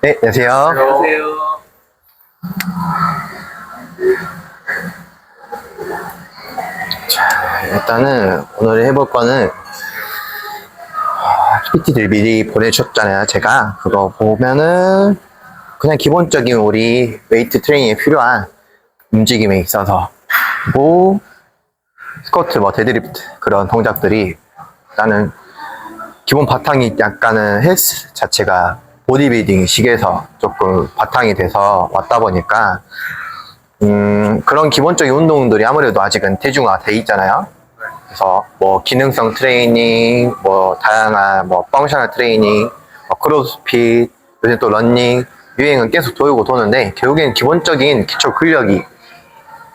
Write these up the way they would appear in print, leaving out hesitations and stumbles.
네, 안녕하세요. 안녕하세요. 일단은 오늘 해볼 거는 PPT들 미리 보내주셨잖아요. 제가 그거 보면은 그냥 기본적인 우리 웨이트 트레이닝에 필요한 움직임에 있어서 뭐 스쿼트, 뭐 데드리프트 그런 동작들이 일단은 기본 바탕이 약간은 헬스 자체가 보디빌딩 식에서 조금 바탕이 돼서 왔다 보니까 그런 기본적인 운동들이 아무래도 아직은 대중화돼 있잖아요. 그래서 뭐 기능성 트레이닝, 뭐 다양한 뭐 펑셔널 트레이닝, 뭐 크로스핏, 요즘 또 러닝 유행은 계속 돌고 도는데 결국엔 기본적인 기초 근력이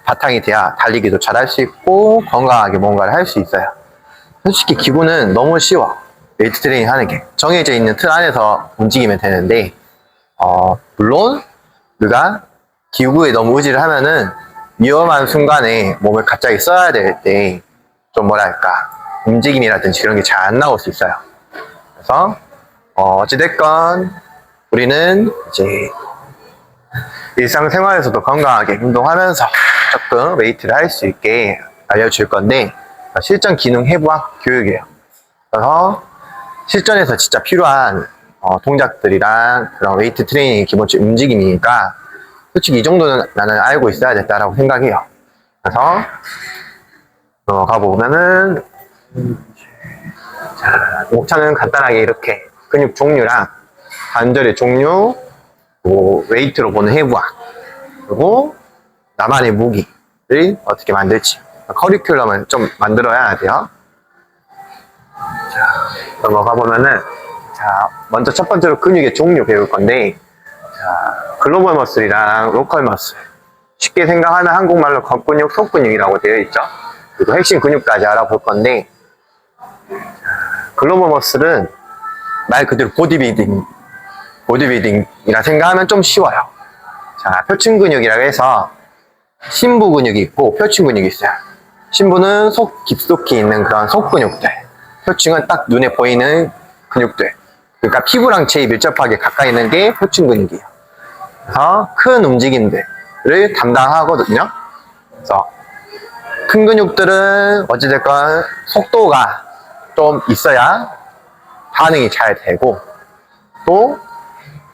바탕이 돼야 달리기도 잘할 수 있고 건강하게 뭔가를 할 수 있어요. 솔직히 기구는 너무 쉬워. 웨이트 트레이닝 하는 게 정해져 있는 틀 안에서 움직이면 되는데 물론 우리가 기구에 너무 의지를 하면은 위험한 순간에 몸을 갑자기 써야 될 때 좀 뭐랄까 움직임이라든지 그런 게 잘 안 나올 수 있어요. 그래서 어찌됐건 우리는 이제 일상생활에서도 건강하게 운동하면서 조금 웨이트를 할 수 있게 알려줄 건데 실전 기능 해부학 교육이에요. 그래서 실전에서 진짜 필요한 동작들이랑 그런 웨이트 트레이닝 기본적 움직임이니까 솔직히 이 정도는 나는 알고 있어야 됐다라고 생각해요. 그래서 가보면은 자, 목차는 간단하게 이렇게 근육 종류랑 관절의 종류, 뭐 웨이트로 보는 해부학, 그리고 나만의 무기를 어떻게 만들지 커리큘럼을 좀 만들어야 돼요. 자, 넘어가 보면은 자, 먼저 첫 번째로 근육의 종류 배울 건데 자, 글로벌 머슬이랑 로컬 머슬 쉽게 생각하는 한국말로 겉근육, 속근육이라고 되어 있죠. 그리고 핵심 근육까지 알아볼 건데 글로벌 머슬은 말 그대로 보디빌딩이라 생각하면 좀 쉬워요. 자, 표층 근육이라고 해서 심부 근육이 있고 표층 근육이 있어요. 심부는 속 깊숙이 있는 그런 속 근육들, 표층은 딱 눈에 보이는 근육들. 그러니까 피부랑 제일 밀접하게 가까이 있는 게 표층 근육이에요. 그래서 큰 움직임들을 담당하거든요. 그래서 큰 근육들은 어찌됐건 속도가 좀 있어야 반응이 잘 되고 또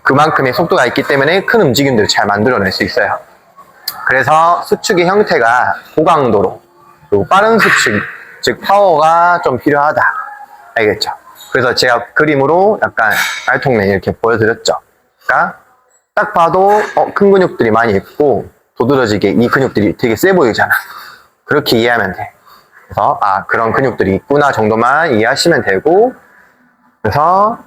그만큼의 속도가 있기 때문에 큰 움직임들을 잘 만들어낼 수 있어요. 그래서 수축의 형태가 고강도로 그리고 빠른 수축, 즉 파워가 좀 필요하다. 알겠죠? 그래서 제가 그림으로 약간 알통맨 이렇게 보여드렸죠. 그러니까 딱 봐도 큰 근육들이 많이 있고 도드라지게 이 근육들이 되게 세 보이잖아. 그렇게 이해하면 돼. 그래서 그런 근육들이 있구나 정도만 이해하시면 되고 그래서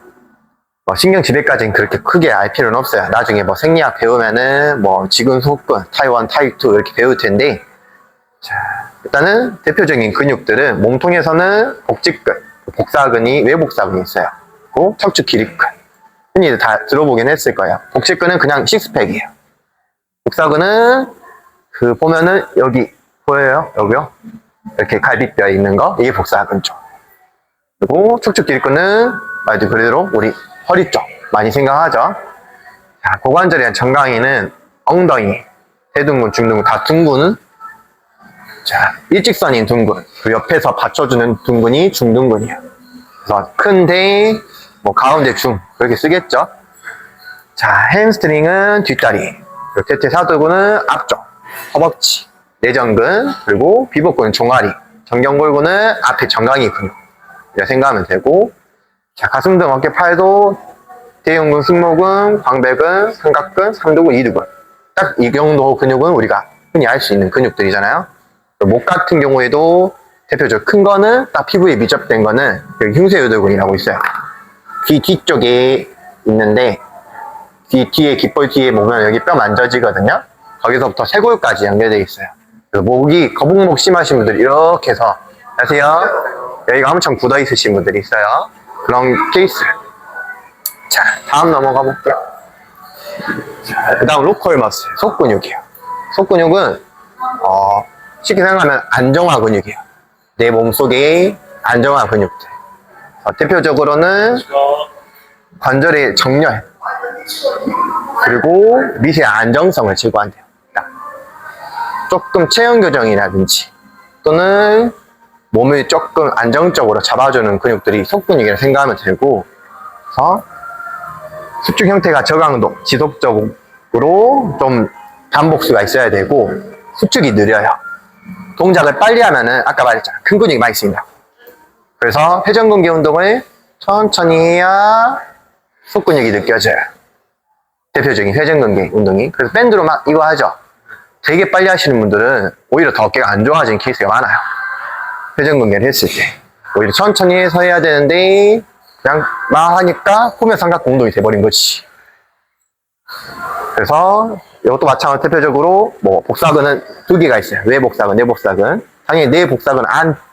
신경 지배까지는 그렇게 크게 알 필요는 없어요. 나중에 뭐 생리학 배우면은 뭐 지근 속근 타입 1, 타입 2 이렇게 배울 텐데 자, 일단은 대표적인 근육들은 몸통에서는 복직근, 복사근이 외복사근이 있어요. 그리고 척추 기립근 흔히들 다 들어보긴 했을 거예요. 복직근은 그냥 식스팩이에요. 복사근은 그 보면은 여기 보여요? 여기요? 이렇게 갈비뼈 있는 거 이게 복사근 쪽. 그리고 척추 기립근은 말도 그대로 우리 허리 쪽 많이 생각하죠. 자, 고관절이란 정강이는 엉덩이, 대둔근, 중둔근 다 둔근은 자, 일직선인 둔근, 그 옆에서 받쳐주는 둔근이 중둔근이에요. 그래서 큰데 뭐 가운데 중 그렇게 쓰겠죠. 자, 햄스트링은 뒷다리, 대퇴사두근은 앞쪽, 허벅지, 내전근, 그리고 비복근 종아리, 정경골근은 앞에 정강이 근육 이렇게 생각하면 되고 자, 가슴 등 어깨 팔도 대흉근, 승모근, 광배근, 삼각근, 삼두근, 이두근 딱 이 정도 근육은 우리가 흔히 알 수 있는 근육들이잖아요. 목 같은 경우에도 대표적으로 큰 거는 딱 피부에 밀접된 거는 흉쇄유두근이라고 있어요. 귀 뒤쪽에 있는데 뒤에 귓볼 뒤에 보면 여기 뼈 만져지거든요. 거기서부터 쇄골까지 연결되어 있어요. 그래서 목이 거북목 심하신 분들 이렇게 해서 안녕하세요. 여기가 엄청 굳어 있으신 분들이 있어요. 그런 케이스. 자, 다음 넘어가 볼게요. 자, 그 다음 로컬 머슬, 속근육이에요. 속근육은 쉽게 생각하면 안정화 근육이에요. 내 몸속의 안정화 근육들. 대표적으로는 관절의 정렬, 그리고 미세 안정성을 제고한대요. 조금 체형 교정이라든지 또는 몸을 조금 안정적으로 잡아주는 근육들이 속근육이라 생각하면 되고, 그래서 수축 형태가 저강도, 지속적으로 좀 반복수가 있어야 되고, 수축이 느려요. 동작을 빨리 하면은 아까 말했잖아, 큰 근육이 많이 쓰인다고. 그래서 회전근개 운동을 천천히 해야 속근육이 느껴져요. 대표적인 회전근개 운동이. 그래서 밴드로 막 이거 하죠. 되게 빨리 하시는 분들은 오히려 더 어깨가 안 좋아지는 케이스가 많아요. 회전근개를 했을 때 오히려 천천히 해서 해야 되는데 그냥 막 하니까 후면 삼각 공동이 돼버린 거지. 그래서 이것도 마찬가지로 대표적으로 뭐 복사근은 두 개가 있어요. 외복사근, 내복사근. 당연히 내복사근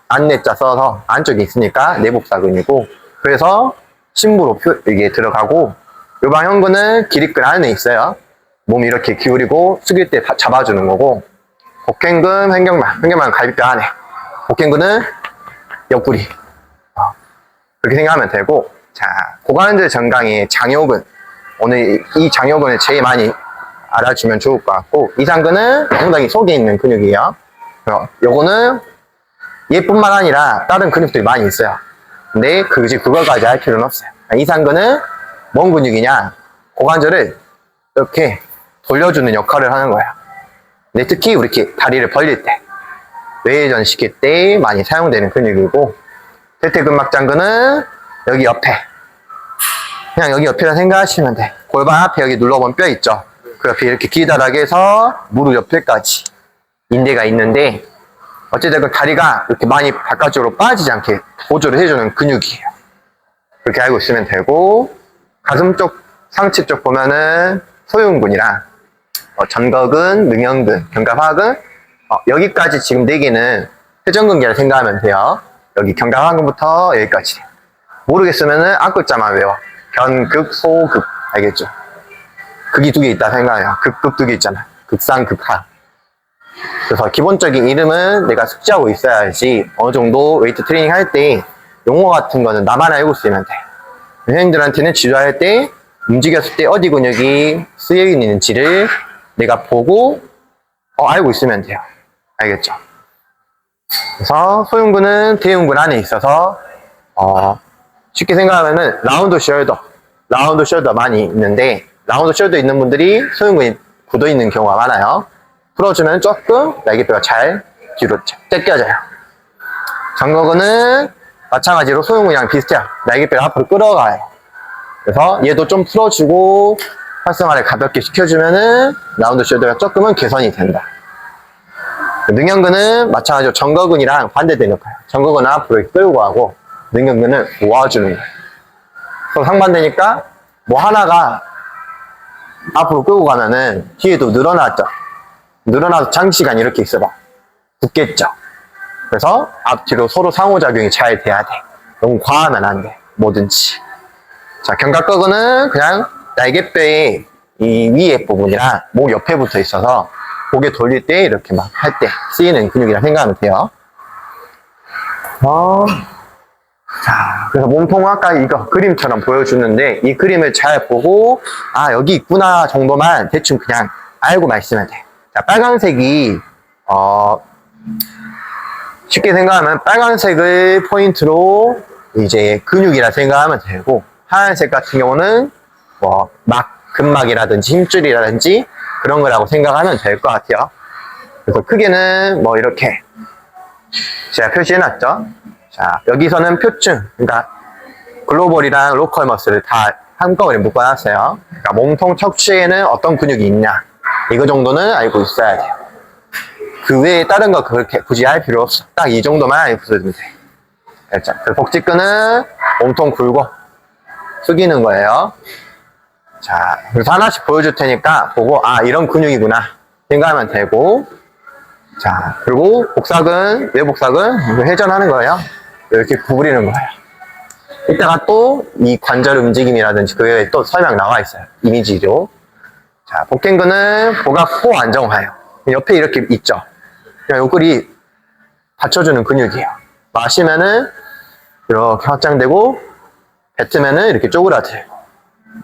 안내자 써서 안쪽에 있으니까 내복사근이고, 그래서 심부로 이게 들어가고, 요방형근은 기립근 안에 있어요. 몸 이렇게 기울이고 숙일 때 잡아주는 거고, 복행근, 횡격막 갈비뼈 안에, 복행근은 옆구리. 그렇게 생각하면 되고, 자, 고관절 정강의 장요근. 오늘 이 장요근을 제일 많이 알아주면 좋을 것 같고, 이상근은 엉덩이 속에 있는 근육이에요. 요거는 얘뿐만 아니라 다른 근육들이 많이 있어요. 근데 그거까지 할 필요는 없어요. 이상근은 뭔 근육이냐? 고관절을 이렇게 돌려주는 역할을 하는 거예요. 근데 특히 이렇게 다리를 벌릴 때, 외회전 시킬 때 많이 사용되는 근육이고, 대퇴근막장근은 여기 옆에, 그냥 여기 옆이라 생각하시면 돼. 골반 앞에 여기 눌러본 뼈 있죠? 그 옆에 이렇게 기다랗게 해서 무릎 옆에까지 인대가 있는데, 어찌됐든 다리가 이렇게 많이 바깥쪽으로 빠지지 않게 보조를 해주는 근육이에요. 그렇게 알고 있으면 되고, 가슴 쪽, 상체 쪽 보면은 소흉근이랑 전거근, 능형근, 견갑하근, 여기까지 지금 4개는 회전근개를 생각하면 돼요. 여기 견갑하근부터 여기까지. 모르겠으면은 앞글자만 외워. 견극, 소극. 알겠죠? 극이 2개 있다 생각해요. 극 2개 있잖아. 극상, 극하. 그래서 기본적인 이름은 내가 숙지하고 있어야지 어느 정도 웨이트 트레이닝 할 때 용어 같은 거는 나만 알고 있으면 돼. 선생님들한테는 지도할 때 움직였을 때 어디 근육이 쓰여 있는지를 내가 보고 알고 있으면 돼요. 알겠죠? 그래서 소흉근은 대흉근 안에 있어서 쉽게 생각하면은 라운드 숄더 많이 있는데, 라운드 숄더 있는 분들이 소흉근이 굳어 있는 경우가 많아요. 풀어주면 조금 날개뼈가 잘 뒤로 떼껴져요. 전거근은 마찬가지로 소흉근이랑 비슷해요. 날개뼈가 앞으로 끌어가요. 그래서 얘도 좀 풀어주고 활성화를 가볍게 시켜주면은 라운드 숄더가 조금은 개선이 된다. 능형근은 마찬가지로 전거근이랑 반대되는 거예요. 전거근은 앞으로 끌고 가고 능형근은 모아주는 거예요. 그럼 상반되니까 뭐 하나가 앞으로 끌고 가면은 뒤에도 늘어났죠. 늘어나서 장시간 이렇게 있어봐. 붙겠죠. 그래서 앞뒤로 서로 상호작용이 잘 돼야 돼. 너무 과하면 안 돼. 뭐든지. 자, 견갑거근은 그냥 날개뼈의 이 위에 부분이랑 목 옆에 붙어 있어서 고개 돌릴 때 이렇게 막 할 때 쓰이는 근육이라 생각하면 돼요. 자, 그래서 몸통 아까 이거 그림처럼 보여주는데 이 그림을 잘 보고 여기 있구나 정도만 대충 그냥 알고만 있으면 돼. 자, 빨간색이 쉽게 생각하면 빨간색을 포인트로 이제 근육이라 생각하면 되고, 하얀색 같은 경우는 뭐 근막이라든지 힘줄이라든지 그런 거라고 생각하면 될 것 같아요. 그래서 크게는 뭐 이렇게 제가 표시해놨죠. 자, 여기서는 표층, 그러니까 글로벌이랑 로컬 머슬을 다 한꺼번에 묶어놨어요. 그러니까 몸통 척추에는 어떤 근육이 있냐, 이거 정도는 알고 있어야 돼요. 그 외에 다른 거 그렇게 굳이 할 필요 없어. 딱 이 정도만 알고 있으면 돼. 알죠? 복직근은 몸통 굴고 숙이는 거예요. 자, 그래서 하나씩 보여줄 테니까 보고 이런 근육이구나 생각하면 되고, 자, 그리고 복사근, 외복사근 회전하는 거예요. 이렇게 구부리는 거예요. 이따가 또 이 관절 움직임이라든지 그게 또 설명 나와 있어요. 이미지로. 자, 복행근은 복압 코 안정화예요. 옆에 이렇게 있죠. 그냥 요걸이 받쳐주는 근육이에요. 마시면은 이렇게 확장되고 뱉으면은 이렇게 쪼그라들고.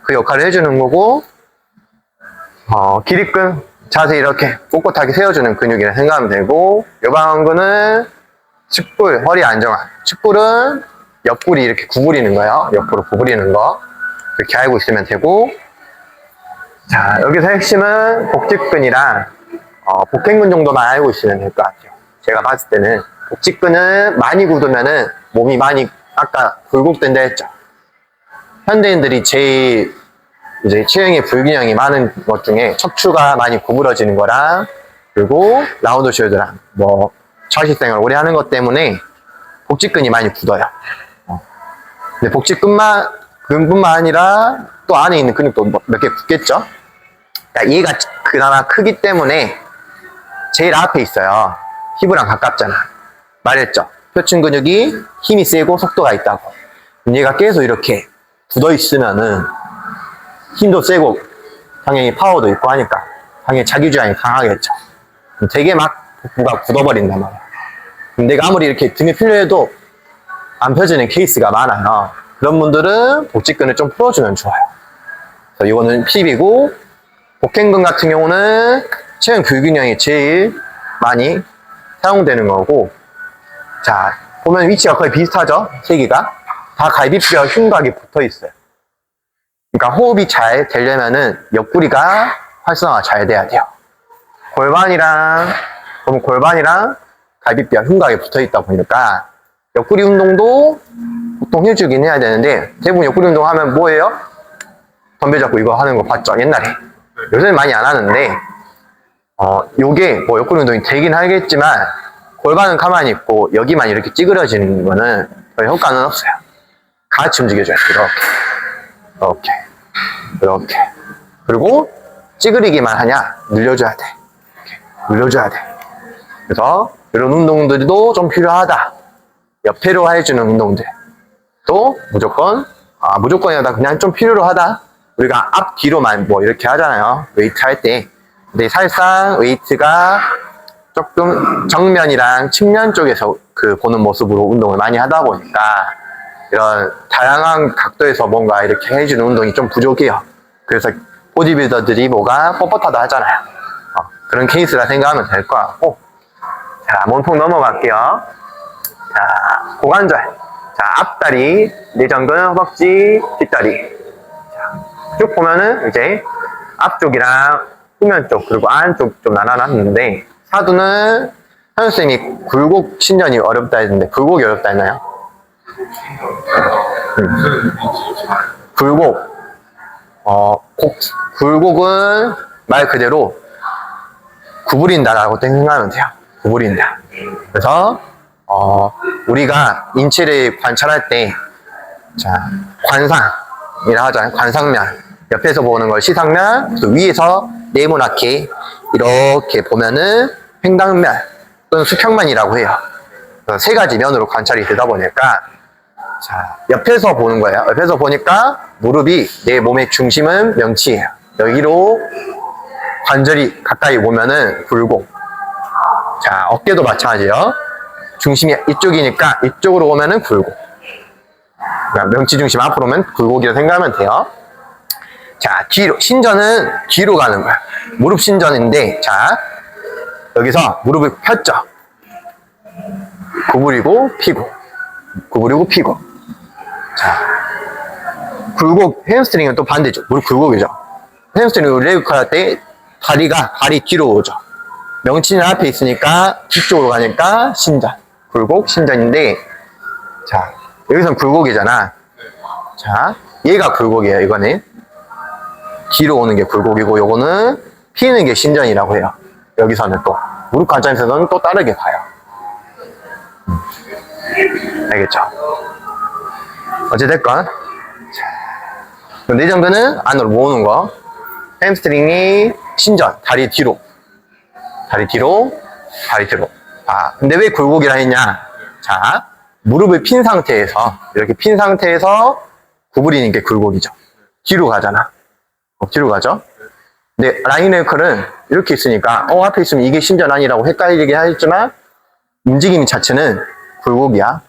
그 역할을 해주는 거고, 기립근, 자세 이렇게 꼿꼿하게 세워주는 근육이라 생각하면 되고, 요방근은 측불, 허리 안정화. 측불은 옆구리 이렇게 구부리는 거예요. 옆으로 구부리는 거. 이렇게 알고 있으면 되고, 자, 여기서 핵심은 복직근이랑 복행근 정도만 알고 있으면 될 것 같아요. 제가 봤을 때는 복직근은 많이 굳으면은 몸이 많이 아까 굴곡된다 했죠. 현대인들이 제일 이제 체형의 불균형이 많은 것 중에 척추가 많이 구부러지는 거랑 그리고 라운드 숄더랑 뭐 자식생활 오래 하는 것 때문에 복직근이 많이 굳어요. 근데 복직근뿐만 아니라 또 안에 있는 근육도 몇 개 굳겠죠. 그러니까 얘가 그나마 크기 때문에 제일 앞에 있어요. 피부랑 가깝잖아. 말했죠. 표층 근육이 힘이 세고 속도가 있다고. 얘가 계속 이렇게 굳어 있으면은 힘도 세고 당연히 파워도 있고 하니까 당연히 자기주장이 강하겠죠. 되게 막 복부가 굳어버린단 말이야. 내가 아무리 이렇게 등에 필요해도 안 펴지는 케이스가 많아요. 그런 분들은 복직근을 좀 풀어주면 좋아요. 그래서 이거는 핍이고, 복행근 같은 경우는 체형 불균형이 제일 많이 사용되는 거고, 자, 보면 위치가 거의 비슷하죠? 세 개가. 다 갈비뼈 흉곽이 붙어 있어요. 그러니까 호흡이 잘 되려면은 옆구리가 활성화가 잘 돼야 돼요. 골반이랑 갈비뼈 흉곽이 붙어 있다 보니까 옆구리 운동도 보통 해주긴 해야 되는데, 대부분 옆구리 운동 하면 뭐예요? 덤벨 잡고 이거 하는 거 봤죠? 옛날에. 요새는 많이 안 하는데, 요게 뭐 옆구리 운동이 되긴 하겠지만, 골반은 가만히 있고, 여기만 이렇게 찌그러지는 거는 별 효과는 없어요. 같이 움직여줘요. 이렇게. 그리고 찌그리기만 하냐? 늘려줘야 돼. 늘려줘야 돼. 그래서 이런 운동들도 좀 필요하다. 옆에로 해주는 운동들. 또 무조건이다. 그냥 좀 필요로 하다. 우리가 앞뒤로만 뭐 이렇게 하잖아요. 웨이트 할 때. 근데 사실상 웨이트가 조금 정면이랑 측면 쪽에서 보는 모습으로 운동을 많이 하다 보니까 이런 다양한 각도에서 뭔가 이렇게 해주는 운동이 좀 부족해요. 그래서 보디빌더들이 뭐가 뻣뻣하다 하잖아요. 그런 케이스라 생각하면 될 것 같고, 자, 몸통 넘어갈게요. 자, 고관절. 자, 앞다리, 내전근, 허벅지, 뒷다리. 자, 쭉 보면은 이제 앞쪽이랑 후면 쪽, 그리고 안쪽 좀 나눠놨는데, 사두는 현수님이 굴곡 신전이 어렵다 했는데, 굴곡이 어렵다 했나요? 굴곡은 말 그대로 구부린다라고 생각하면 돼요. 구부린다. 그래서 우리가 인체를 관찰할 때, 자, 관상이라 하잖아요. 관상면. 옆에서 보는 걸 시상면, 또 위에서 네모나게 이렇게 보면은 횡단면 또는 수평면이라고 해요. 세 가지 면으로 관찰이 되다 보니까, 자, 옆에서 보는 거예요. 옆에서 보니까 무릎이 내 몸의 중심은 명치예요. 여기로 관절이 가까이 오면은 굴곡. 자, 어깨도 마찬가지예요. 중심이 이쪽이니까 이쪽으로 오면은 굴곡. 그러니까 명치 중심 앞으로 오면 굴곡이라고 생각하면 돼요. 자, 뒤로. 신전은 뒤로 가는 거야. 무릎 신전인데, 자, 여기서 무릎을 폈죠. 구부리고 피고. 구부리고 피고. 자, 굴곡, 햄스트링은 또 반대죠. 무릎 굴곡이죠. 햄스트링 레그 할 때 발이 뒤로 오죠. 명치는 앞에 있으니까 뒤쪽으로 가니까 신전. 굴곡, 신전인데, 자, 여기서는 굴곡이잖아. 자, 얘가 굴곡이에요, 이거는. 뒤로 오는 게 굴곡이고, 요거는 피는 게 신전이라고 해요. 여기서는 또. 무릎 관점에서는 또 다르게 봐요. 알겠죠? 어찌됐건. 내전근은 안으로 모으는 거. 햄스트링이 신전, 다리 뒤로. 다리 뒤로. 아, 근데 왜 굴곡이라 했냐? 자, 무릎을 핀 상태에서, 이렇게 핀 상태에서 구부리는 게 굴곡이죠. 뒤로 가잖아. 뒤로 가죠? 근데 라인웨이커는 이렇게 있으니까, 앞에 있으면 이게 신전 아니라고 헷갈리게 하겠지만, 움직임 자체는 굴곡이야.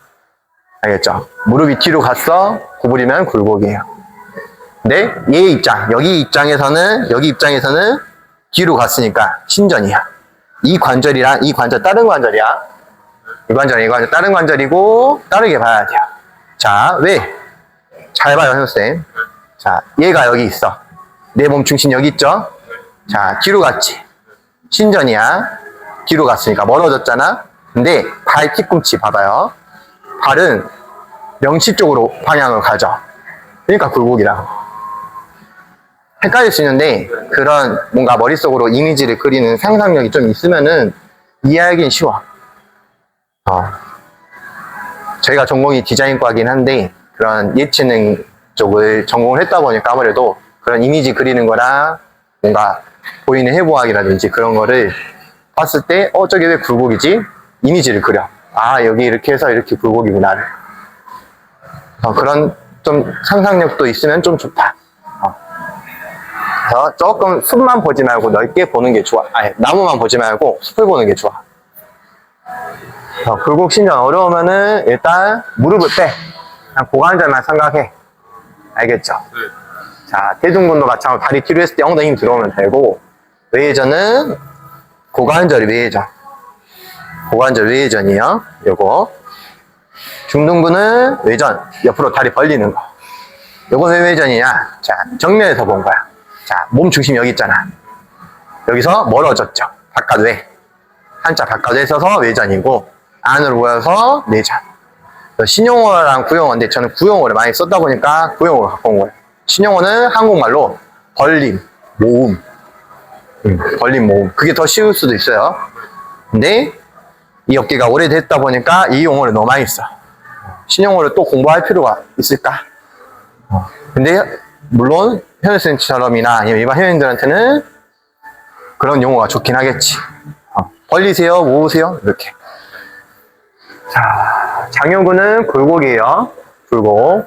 알겠죠? 무릎이 뒤로 갔어, 구부리면 굴곡이에요. 근데 얘 입장, 여기 입장에서는 뒤로 갔으니까 신전이야. 이 관절이랑 이 관절 다른 관절이야. 이 관절 다른 관절이고 다르게 봐야 돼요. 자, 왜? 잘 봐요, 선생님. 자, 얘가 여기 있어. 내 몸 중심 여기 있죠? 자, 뒤로 갔지. 신전이야. 뒤로 갔으니까 멀어졌잖아. 근데 발 뒤꿈치 봐봐요. 발은 명치 쪽으로 방향을 가죠. 그러니까 굴곡이라고. 헷갈릴 수 있는데 그런 뭔가 머릿속으로 이미지를 그리는 상상력이 좀 있으면은 이해하기는 쉬워. 저희가 전공이 디자인과긴 한데 그런 예체능 쪽을 전공을 했다 보니까 아무래도 그런 이미지 그리는 거랑 뭔가 보이는 해부학이라든지 그런 거를 봤을 때 저게 왜 굴곡이지? 이미지를 그려. 아, 여기 이렇게 해서 이렇게 굴곡이구나. 그런 좀 상상력도 있으면 좀 좋다. 그래서 조금 숲만 보지 말고 넓게 보는 게 좋아. 아니, 나무만 보지 말고 숲을 보는 게 좋아. 굴곡 신전 어려우면은 일단 무릎을 빼. 그냥 고관절만 생각해. 알겠죠? 네. 자, 대중근도 마찬가지로 다리 뒤로 했을 때 엉덩이 힘 들어오면 되고, 외회전은 고관절이 외회전. 고관절 외회전이요. 요거. 중둔근은 외전. 옆으로 다리 벌리는 거. 요건 왜 외전이냐? 자, 정면에서 본 거야. 자, 몸 중심 여기 있잖아. 여기서 멀어졌죠. 바깥외. 한자 바깥에 있어서 외전이고, 안으로 모여서 내전. 신용어랑 구용어인데 저는 구용어를 많이 썼다 보니까 구용어를 갖고 온 거예요. 신용어는 한국말로 벌림, 모음. 벌림, 모음. 그게 더 쉬울 수도 있어요. 근데 이 어깨가 오래됐다 보니까 이 용어를 너무 많이 써. 신용어를 또 공부할 필요가 있을까? 근데 물론 현우쌤처럼이나 아니면 일반 회원님들한테는 그런 용어가 좋긴 하겠지. 벌리세요, 모으세요, 이렇게. 자, 장요근은 굴곡이에요. 굴곡.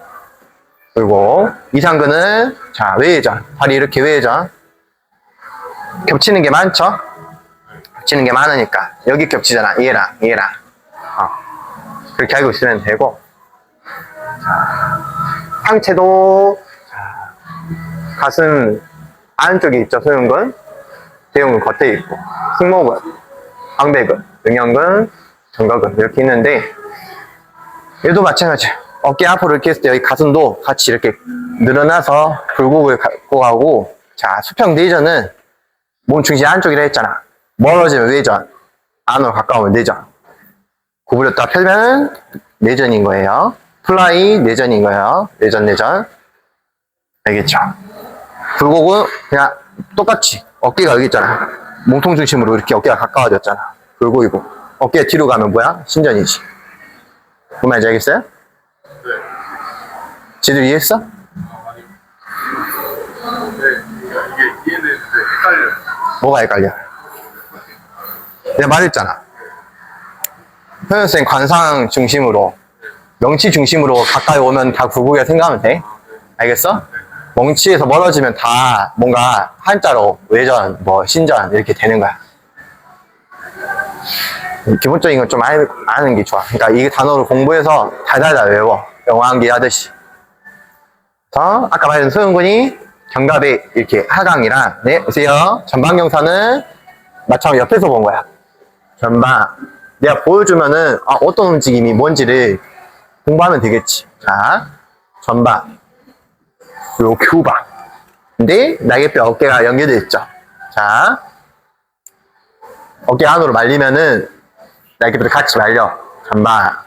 이상근은 자, 외회전. 다리 이렇게 외회전. 겹치는 게 많죠? 겹치는 게 많으니까 여기 겹치잖아. 얘랑 그렇게 알고 있으면 되고. 자, 상체도 자, 가슴 안쪽에 있죠. 소흉근, 대흉근 겉에 있고, 승모근, 광배근, 능형근, 정각근 이렇게 있는데 얘도 마찬가지예요. 어깨 앞으로 이렇게 했을 때 여기 가슴도 같이 이렇게 늘어나서 굴곡을 갖고 가고. 자, 수평 내전은 몸 중심 안쪽이라 했잖아. 멀어지면 외전, 안으로 가까우면 내전. 구부렸다 펴면 내전인 거예요. 플라이 내전인 거예요. 내전. 알겠죠? 굴곡은 그냥 똑같이 어깨가 여기 있잖아. 몸통 중심으로 이렇게 어깨가 가까워졌잖아. 굴곡이고. 어깨 뒤로 가면 뭐야? 신전이지. 뭔 말인지 알겠어요? 네. 제대로 이해했어? 아니요. 이게 이해는 헷갈려요. 뭐가 헷갈려? 내가 말했잖아. 현현쌤 관상 중심으로, 명치 중심으로 가까이 오면 다 굴곡이라 생각하면 돼. 알겠어? 명치에서 멀어지면 다 뭔가 한자로 외전, 뭐 신전 이렇게 되는 거야. 기본적인 건 좀 아는 게 좋아. 그러니까 이 단어를 공부해서 달달달 외워. 영어 암기 하듯이. 자, 아까 말했던 소흉근이 견갑에 이렇게 하강이랑, 네, 보세요. 전방경사는 마찬가지로 옆에서 본 거야. 전방. 내가 보여주면은, 어떤 움직임이 뭔지를 공부하면 되겠지. 자, 전방. 이렇게 후방. 근데 날개뼈 어깨가 연결되어 있죠. 자, 어깨 안으로 말리면은 날개뼈도 같이 말려. 전방.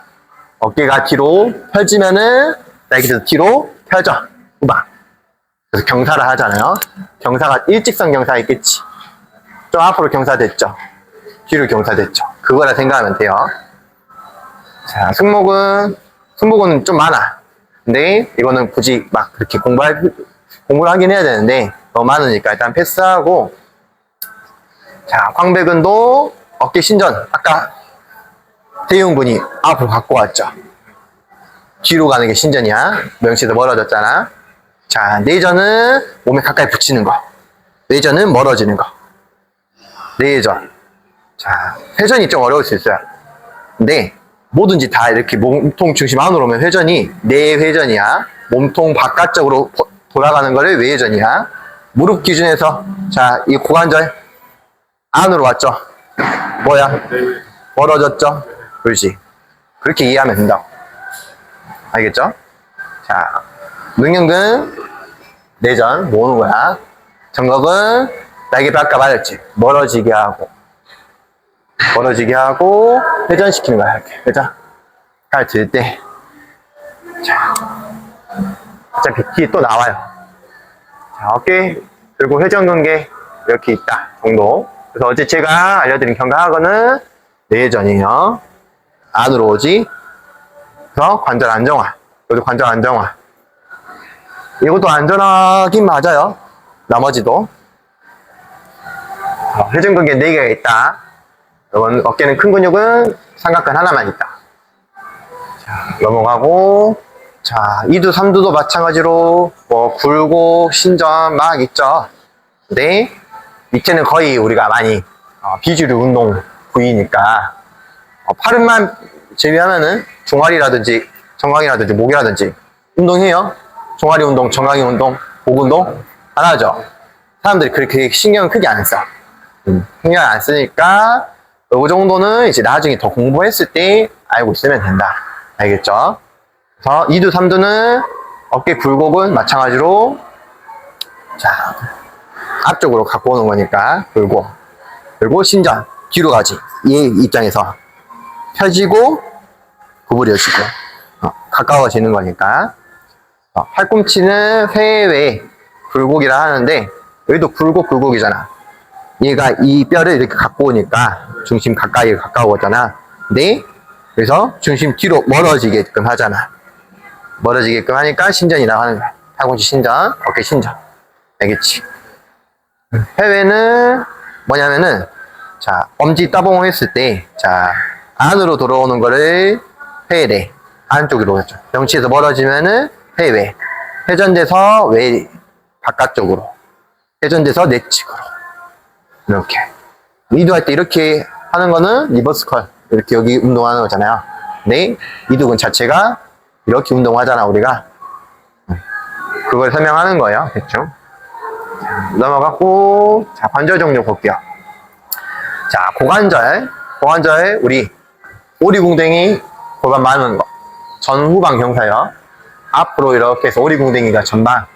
어깨가 뒤로 펴지면은 날개뼈도 뒤로 펴져. 후방. 그래서 경사를 하잖아요. 경사가 일직선 경사 있겠지. 좀 앞으로 경사 됐죠. 뒤로 경사 됐죠. 그거라 생각하면 돼요. 자, 승모근 좀 많아. 근데 이거는 굳이 막 그렇게 공부를 하긴 해야 되는데 너무 많으니까 일단 패스하고. 자, 광배근도 어깨 신전. 아까 대흉근이 앞으로 갖고 왔죠. 뒤로 가는 게 신전이야. 명치도 멀어졌잖아. 자, 내전은 몸에 가까이 붙이는 거. 외전은 멀어지는 거. 내전. 자, 회전이 좀 어려울 수 있어요. 근데 뭐든지 다 이렇게 몸통 중심 안으로 오면 회전이 내회전이야. 몸통 바깥쪽으로 돌아가는 거를 외회전이야. 무릎 기준에서 자, 이 고관절 안으로 왔죠. 뭐야? 네. 멀어졌죠? 그렇지. 그렇게 이해하면 된다고. 알겠죠? 자, 능형근 내전 모으는 거야. 정겁은 날개뼈 아까 말했지. 멀어지게 하고 회전시키는 거야. 이렇게 회전. 팔 들 때. 자, 어차피 뒤에 또 나와요. 자, 어깨 그리고 회전근개 이렇게 있다 정도. 그래서 어제 제가 알려드린 경각하고는 내전이에요. 안으로 오지. 그래서 관절 안정화. 여기도 관절 안정화. 이것도 안전하긴 맞아요. 나머지도. 회전근개 4개가 있다. 이건 어깨는 큰 근육은 삼각근 하나만 있다. 자, 넘어가고. 자, 2두, 3두도 마찬가지로 뭐 굴곡, 신전 막 있죠. 근데 밑에는 거의 우리가 많이 비주류 운동 부위니까 팔은만 제외하면은 종아리라든지 정강이라든지 목이라든지 운동해요. 종아리 운동, 정강이 운동, 목 운동 안 하죠. 사람들이 그렇게 신경 크게 안 써. 신경 안 쓰니까 이 정도는 이제 나중에 더 공부했을 때 알고 있으면 된다. 알겠죠? 그래서 2두, 3두는 어깨 굴곡은 마찬가지로 자 앞쪽으로 갖고 오는 거니까 굴곡 그리고 신전 뒤로 가지. 이 입장에서 펴지고 구부려지고 가까워지는 거니까 팔꿈치는 회외 굴곡이라 하는데 여기도 굴곡이잖아. 얘가 이 뼈를 이렇게 갖고 오니까 중심 가까이 가까워잖아. 네? 그래서 중심 뒤로 멀어지게끔 하잖아. 멀어지게끔 하니까 신전이라고 하는 거야. 팔꿈치 신전, 어깨 신전. 알겠지? 회외는 뭐냐면은 자 엄지 따봉을 했을 때 자 안으로 돌아오는 거를 회외 안쪽으로 오죠. 명치에서 멀어지면은 회외 회전돼서 외 바깥쪽으로 회전돼서 내측으로 이렇게 이두할 때 이렇게 하는 거는 리버스 컬 이렇게 여기 운동하는 거잖아요. 네 이두근 자체가 이렇게 운동하잖아 우리가. 그걸 설명하는 거예요. 대충. 넘어갔고 자 관절 종류 볼게요. 자 고관절 우리 오리궁뎅이 골반 많은 거 전후방 경사요. 앞으로 이렇게 해서 오리궁뎅이가 전방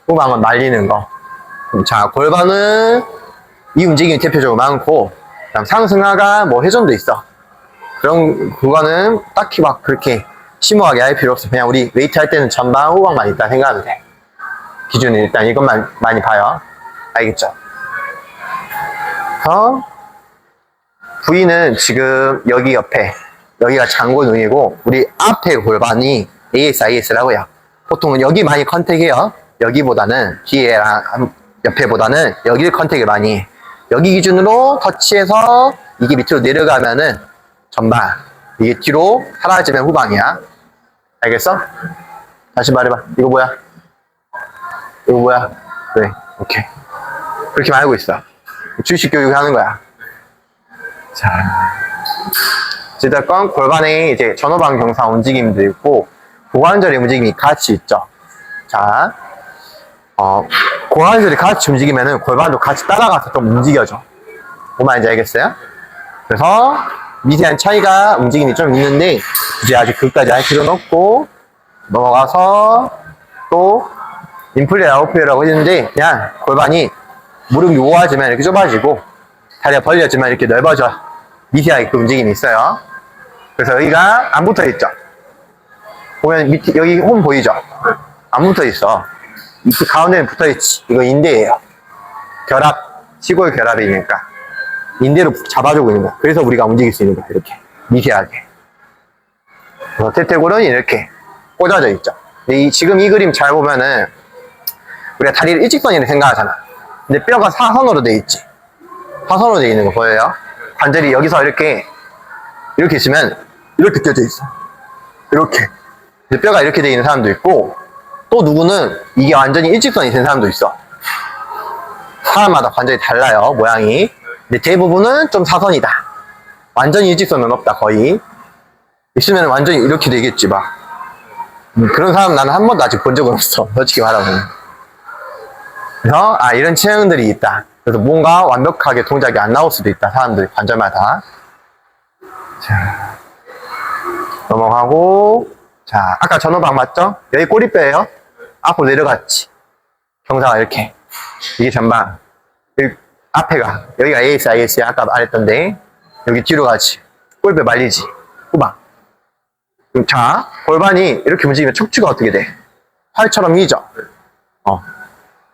후방은 말리는 거. 자 골반은 이 움직임이 대표적으로 많고 그다음 상승하가 뭐 회전도 있어. 그거는 딱히 막 그렇게 심오하게 할 필요 없어. 그냥 우리 웨이트 할 때는 전방 후방만 있다 생각하면 돼. 기준은 일단 이것만 많이 봐요. 알겠죠? 부위는 지금 여기 옆에 여기가 장고눈이고 우리 앞에 골반이 AS라고요. 보통은 여기 많이 컨택해요. 여기보다는 뒤에랑 옆에보다는 여기를 컨택을 많이 해. 여기 기준으로 터치해서 이게 밑으로 내려가면은 전방 이게 뒤로 사라지면 후방이야. 알겠어? 다시 말해봐. 이거 뭐야? 네, 오케이. 그렇게 알고 있어. 주식 교육 하는 거야. 자, 어쨌든 골반에 이제 전후방 경사 움직임도 있고 고관절의 움직임이 같이 있죠. 자, 고관절이 같이 움직이면은 골반도 같이 따라가서 좀 움직여져. 뭔 말인지 알겠어요? 그래서 미세한 차이가 움직임이 좀 있는데 이제 아직 그까지 할 필요는 없고 넘어가서 또 인플레 아웃플레라고 했는데 그냥 골반이 무릎이 우아지면 이렇게 좁아지고 다리가 벌려지면 이렇게 넓어져. 미세하게 그 움직임이 있어요. 그래서 여기가 안 붙어 있죠. 보면 밑에 여기 홈 보이죠? 안 붙어 있어. 이 가운데는 붙어 있지. 이거 인대예요. 결합, 시골 결합이니까 인대로 잡아주고 있는 거야. 그래서 우리가 움직일 수 있는 거야. 이렇게 미세하게. 그래서 태태골은 이렇게 꽂아져 있죠. 근데 지금 이 그림 잘 보면은 우리가 다리를 일직선이라고 생각하잖아. 근데 뼈가 사선으로 돼 있지. 사선으로 돼 있는 거 보여요? 관절이 여기서 이렇게 있으면 이렇게 껴져 있어. 이렇게. 근데 뼈가 이렇게 돼 있는 사람도 있고 또 누구는 이게 완전히 일직선이 된 사람도 있어. 사람마다 관절이 달라요. 모양이. 근데 대부분은 좀 사선이다. 완전히 일직선은 없다. 거의. 있으면 완전히 이렇게 되겠지 막. 그런 사람 나는 한 번도 아직 본 적은 없어. 솔직히 말하면. 그래서, 이런 체형들이 있다. 그래서 뭔가 완벽하게 동작이 안 나올 수도 있다. 사람들 관절마다. 자, 넘어가고, 자, 아까 전후방 맞죠? 여기 꼬리뼈예요. 앞으로 내려갔지. 경사가 이렇게. 이게 전방. 여기 앞에가. 여기가 AS, IS 아까 말했던데. 여기 뒤로 가지. 꼬리뼈 말리지. 후방. 자, 골반이 이렇게 움직이면 척추가 어떻게 돼? 팔처럼 휘죠?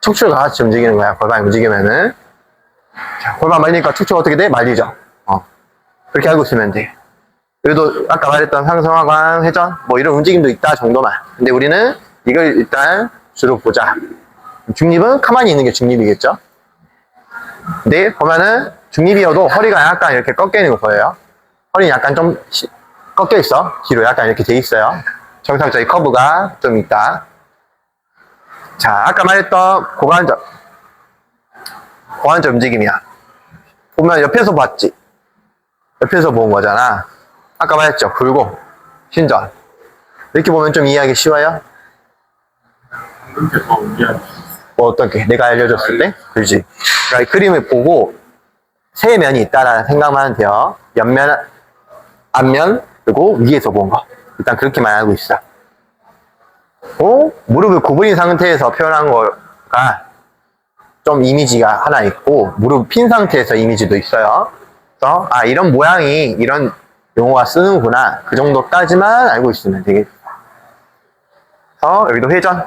척추가 같이 움직이는 거야. 골반이 움직이면은. 자, 골반 말리니까 척추가 어떻게 돼? 말리죠? 그렇게 알고 있으면 돼. 여기도 아까 말했던 상성하관, 회전, 뭐 이런 움직임도 있다 정도만. 근데 우리는 이걸 일단 주로 보자. 중립은 가만히 있는 게 중립이겠죠? 근데 보면은 중립이어도 허리가 약간 이렇게 꺾여 있는 거 보여요? 허리는 약간 좀 꺾여 있어. 뒤로 약간 이렇게 돼 있어요. 정상적인 커브가 좀 있다. 자, 아까 말했던 고관절 움직임이야. 보면 옆에서 봤지? 옆에서 본 거잖아. 아까 말했죠? 굴곡, 신전. 이렇게 보면 좀 이해하기 쉬워요? 이렇게 더 이해하기 뭐 어떻게? 내가 알려줬을 때? 그렇지. 그러니까 이 그림을 보고 세 면이 있다라는 생각만 하면 돼요. 옆면, 앞면, 그리고 위에서 본 거. 일단 그렇게만 알고 있어. 무릎을 구부린 상태에서 표현한 거가 좀 이미지가 하나 있고, 무릎 핀 상태에서 이미지도 있어요. 그래서, 이런 모양이 이런 용어가 쓰는구나. 그 정도까지만 알고 있으면 되겠다. 그래서 여기도 회전.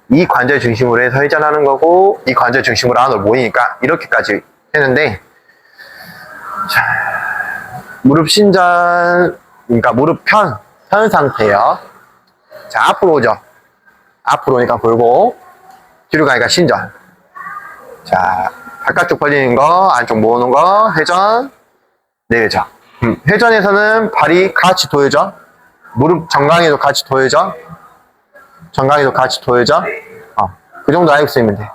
이 관절 중심으로 해서 회전하는 거고, 이 관절 중심으로 안으로 모이니까 이렇게까지 했는데, 자, 무릎 신전, 그러니까 무릎 편 상태예요. 자, 앞으로 오죠. 앞으로 오니까 돌고, 뒤로 가니까 신전. 자, 바깥쪽 벌리는 거, 안쪽 모으는 거, 회전, 내외전. 회전에서는 발이 같이 도여져. 무릎 정강이도 같이 도여져. 정강이도 같이 도여져. 그 정도 알고 있으면 돼.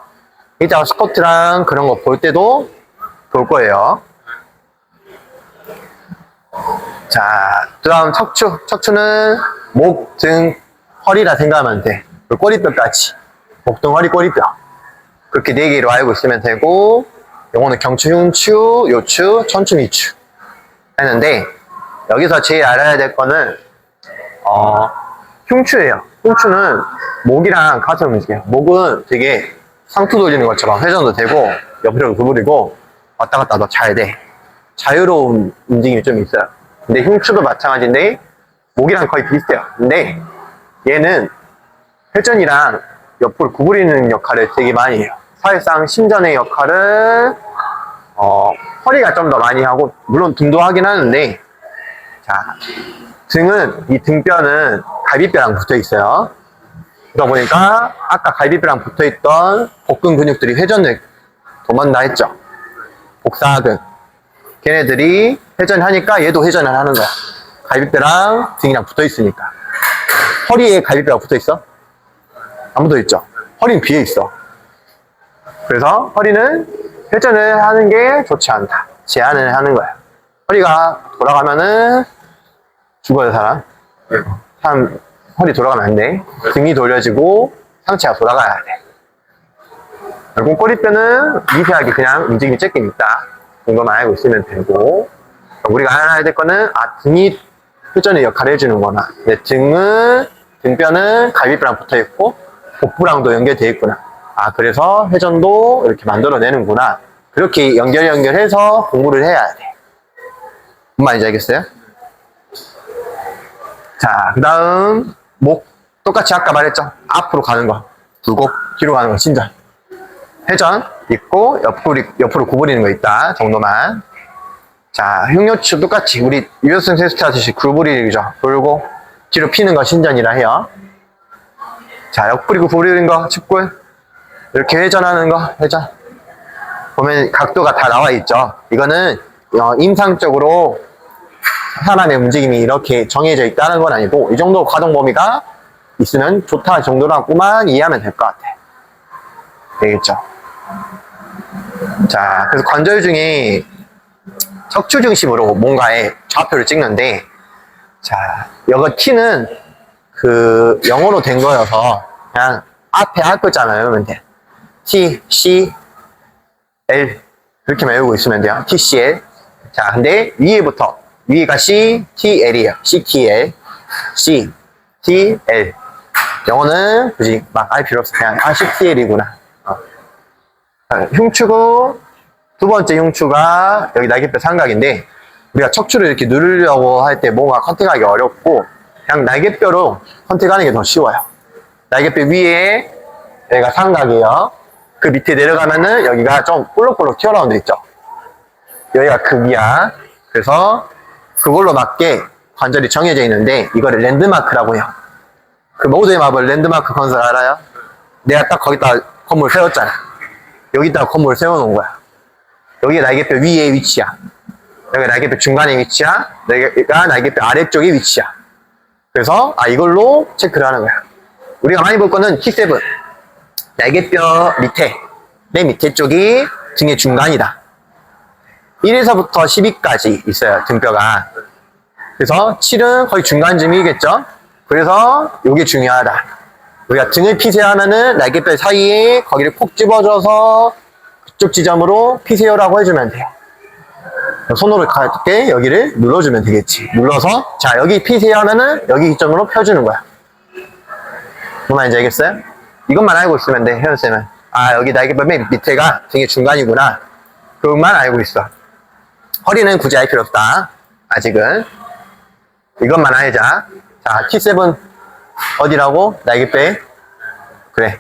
이따 스쿼트랑 그런 거 볼 때도 볼 거예요. 자, 그 다음 척추. 척추는 목, 등, 허리라 생각하면 돼. 그리고 꼬리뼈까지. 목, 등, 허리, 꼬리뼈. 그렇게 네 개로 알고 있으면 되고, 요거는 경추, 흉추, 요추, 천추, 미추. 했는데, 여기서 제일 알아야 될 거는, 흉추예요. 흉추는 목이랑 가슴 움직여요. 목은 되게 상투 돌리는 것처럼 회전도 되고, 옆으로 구부리고, 왔다 갔다 더 잘 돼. 자유로운 움직임이 좀 있어요. 근데 흉추도 마찬가지인데, 목이랑 거의 비슷해요. 근데, 얘는 회전이랑 옆으로 구부리는 역할을 되게 많이 해요. 사실상 신전의 역할을, 허리가 좀 더 많이 하고, 물론 등도 하긴 하는데, 자, 등은, 이 등뼈는 갈비뼈랑 붙어 있어요. 그러다 보니까, 아까 갈비뼈랑 붙어 있던 복근 근육들이 회전을 도망다 했죠. 복사근. 걔네들이 회전하니까 얘도 회전을 하는 거야. 갈비뼈랑 등이랑 붙어 있으니까. 허리에 갈비뼈가 붙어 있어? 안 붙어 있죠? 허리는 비어 있어. 그래서 허리는 회전을 하는 게 좋지 않다. 제한을 하는 거야. 허리가 돌아가면은 죽어요, 사람. 사람 허리 돌아가면 안 돼. 등이 돌려지고 상체가 돌아가야 돼. 그리고 꼬리뼈는 미세하게 그냥 움직임이 조금 있다. 정도만 알고 있으면 되고, 우리가 알아야 될 거는, 등이 회전의 역할을 해주는구나. 근데 등뼈는 갈비뼈랑 붙어 있고, 복부랑도 연결되어 있구나. 그래서 회전도 이렇게 만들어내는구나. 그렇게 연결해서 공부를 해야 돼. 무슨 말인지 알겠어요? 자, 그 다음, 목. 똑같이 아까 말했죠? 앞으로 가는 거. 굴곡, 뒤로 가는 거, 신전. 회전 있고, 옆으로 구부리는 거 있다. 정도만. 자, 흉요추 똑같이 우리 유연성 테스트 하듯이 구부리죠. 돌고, 뒤로 피는 거 신전이라 해요. 자, 옆구리 구부리는 거, 측근. 이렇게 회전하는 거, 회전. 보면 각도가 다 나와 있죠. 이거는 임상적으로 사람의 움직임이 이렇게 정해져 있다는 건 아니고, 이 정도 가동 범위가 있으면 좋다 정도라고만 이해하면 될 것 같아. 되겠죠? 자, 그래서 관절 중에 척추 중심으로 뭔가의 좌표를 찍는데, 자, 여기 T는 그 영어로 된 거여서 그냥 앞에 할 글자만 외우면 돼. T, C, L 그렇게만 외우고 있으면 돼요. T, C, L. 자, 근데 위에부터 위가 C, T, L이에요. C, T, L, C, T, L. 영어는 굳이 막 알 필요 없어. 그냥 C, T, L이구나. 흉추고 두 번째 흉추가 여기 날개뼈 삼각인데 우리가 척추를 이렇게 누르려고 할 때 뭔가 컨택하기 어렵고 그냥 날개뼈로 컨택하는 게 더 쉬워요. 날개뼈 위에 여기가 삼각이에요. 그 밑에 내려가면은 여기가 좀 볼록볼록 튀어나온 데 있죠. 여기가 그 위야. 그래서 그걸로 맞게 관절이 정해져 있는데 이거를 랜드마크라고 해요. 그 모두의 마블 랜드마크 건설 알아요? 내가 딱 거기다 건물 세웠잖아. 여기다가 건물 세워놓은 거야. 여기가 날개뼈 위의 위치야. 여기가 날개뼈 중간의 위치야. 여기가 날개뼈 아래쪽의 위치야. 그래서 이걸로 체크를 하는 거야. 우리가 많이 볼 거는 T7. 날개뼈 밑에, 맨 밑에 쪽이 등의 중간이다. 1에서부터 12까지 있어요, 등뼈가. 그래서 7은 거의 중간쯤이겠죠? 그래서 이게 중요하다. 우리가 등을 피세하면은 날개뼈 사이에 거기를 콕 집어줘서 그쪽 지점으로 피세요라고 해주면 돼요. 손으로 가볍게 여기를 눌러주면 되겠지. 눌러서, 자, 여기 피세요 하면은 여기 기점으로 펴주는 거야. 무슨 말인지 알겠어요? 이것만 알고 있으면 돼, 혜연쌤은. 여기 날개뼈 맨 밑에가 등의 중간이구나. 그것만 알고 있어. 허리는 굳이 알 필요 없다. 아직은. 이것만 알자. 자, T7 어디라고? 날개뼈. 그래.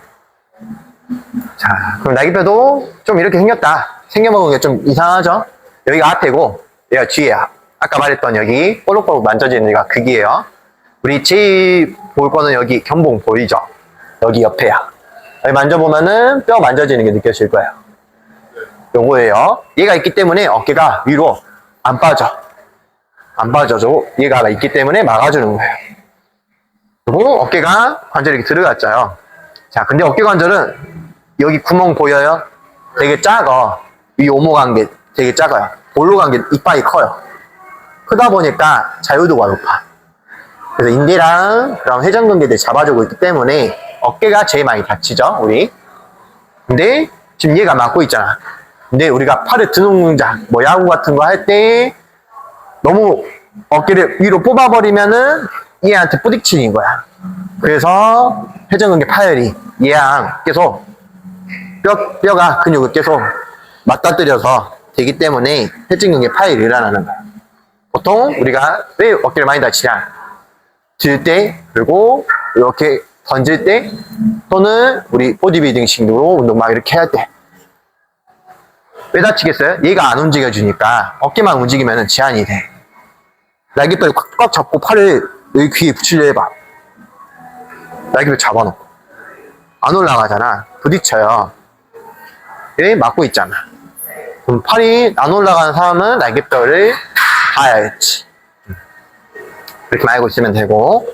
자, 그럼 날개뼈도 좀 이렇게 생겼다. 생겨먹은 게 좀 이상하죠? 여기가 앞에고, 여기가 뒤에야. 아까 말했던 여기, 볼록볼록 만져지는 데가 극이에요. 우리 제일 볼 거는 여기 견봉 보이죠? 여기 옆에야. 여기 만져보면은 뼈 만져지는 게 느껴질 거예요. 요거예요. 얘가 있기 때문에 어깨가 위로 안 빠져. 안 빠져줘. 얘가 있기 때문에 막아주는 거예요. 그리고 어깨가 관절이 이렇게 들어갔잖아요. 자, 근데 어깨 관절은 여기 구멍 보여요? 되게 작아. 이 오목한 게 되게 작아요. 볼로 간 게 이빨이 커요. 크다 보니까 자유도가 높아. 그래서 인대랑 그런 회전근개들 잡아주고 있기 때문에 어깨가 제일 많이 다치죠, 우리. 근데 지금 얘가 막고 있잖아. 근데 우리가 팔을 드는 동작, 뭐 야구 같은 거 할 때 너무 어깨를 위로 뽑아버리면은 얘한테 뿌딪히는 거야. 그래서 회전근개 파열이 얘랑 계속 뼈가 근육을 계속 맞닥뜨려서 되기 때문에 회전근개 파열이 일어나는 거야. 보통 우리가 왜 어깨를 많이 다치냐? 들 때, 그리고 이렇게 던질 때, 또는 우리 보디빌딩식으로 운동 막 이렇게 할 때. 왜 다치겠어요? 얘가 안 움직여주니까 어깨만 움직이면 제한이 돼. 날개뼈를 꽉 잡고 팔을 여기 귀에 붙이려 해봐. 날개뼈 잡아놓고. 안 올라가잖아. 부딪혀요. 얘 막고 있잖아. 그럼 팔이 안 올라가는 사람은 날개뼈를 봐야겠지. 이렇게 알고 있으면 되고.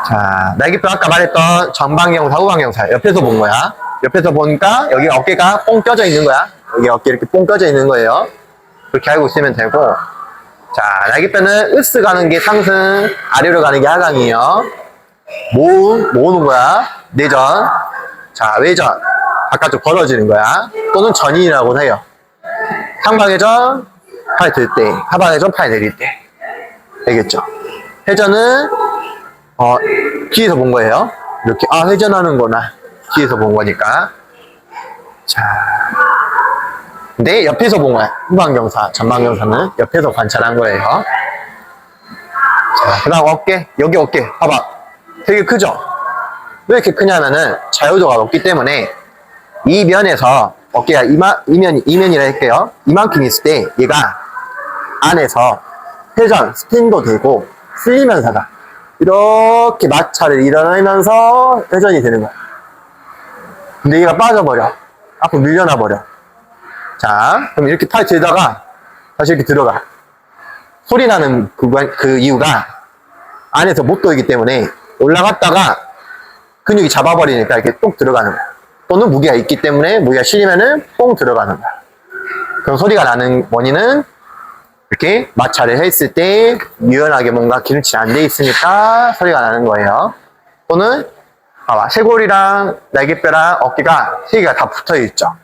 자, 날개뼈 아까 말했던 전방경사, 후방경사. 옆에서 본 거야. 옆에서 보니까 여기 어깨가 뽕 껴져 있는 거야. 여기 어깨 이렇게 뽕 껴져 있는 거예요. 그렇게 알고 있으면 되고. 자, 날개뼈는 으스 가는 게 상승, 아래로 가는 게 하강이에요. 모으는 거야. 내전. 자, 외전. 바깥쪽 벌어지는 거야. 또는 전인이라고 해요. 상방회전, 팔 들 때, 하방회전, 팔 내릴 때. 알겠죠? 회전은, 뒤에서 본 거예요. 이렇게, 회전하는구나. 뒤에서 본 거니까. 자. 근데 옆에서 본 거야. 후방경사, 전방경사는 옆에서 관찰한 거예요. 자, 그 다음 어깨. 여기 어깨. 봐봐. 되게 크죠? 왜 이렇게 크냐면은 자유도가 높기 때문에 이 면에서 어깨가 이면이라 할게요. 이만큼 있을 때 얘가 안에서 회전, 스핀도 되고 쓸리면서 가. 이렇게 마찰을 일어나면서 회전이 되는 거야. 근데 얘가 빠져버려. 앞으로 밀려나 버려. 자, 그럼 이렇게 팔 들다가 다시 이렇게 들어가. 소리 나는 그 이유가 안에서 못 돌기 때문에 올라갔다가 근육이 잡아버리니까 이렇게 똑 들어가는 거야. 또는 무게가 있기 때문에 무게가 실리면은 뽕 들어가는 거야. 그럼 소리가 나는 원인은 이렇게 마찰을 했을 때 유연하게 뭔가 기름칠이 안 돼 있으니까 소리가 나는 거예요. 또는 봐봐, 쇄골이랑 날개뼈랑 어깨가 세 개가 다 붙어 있죠.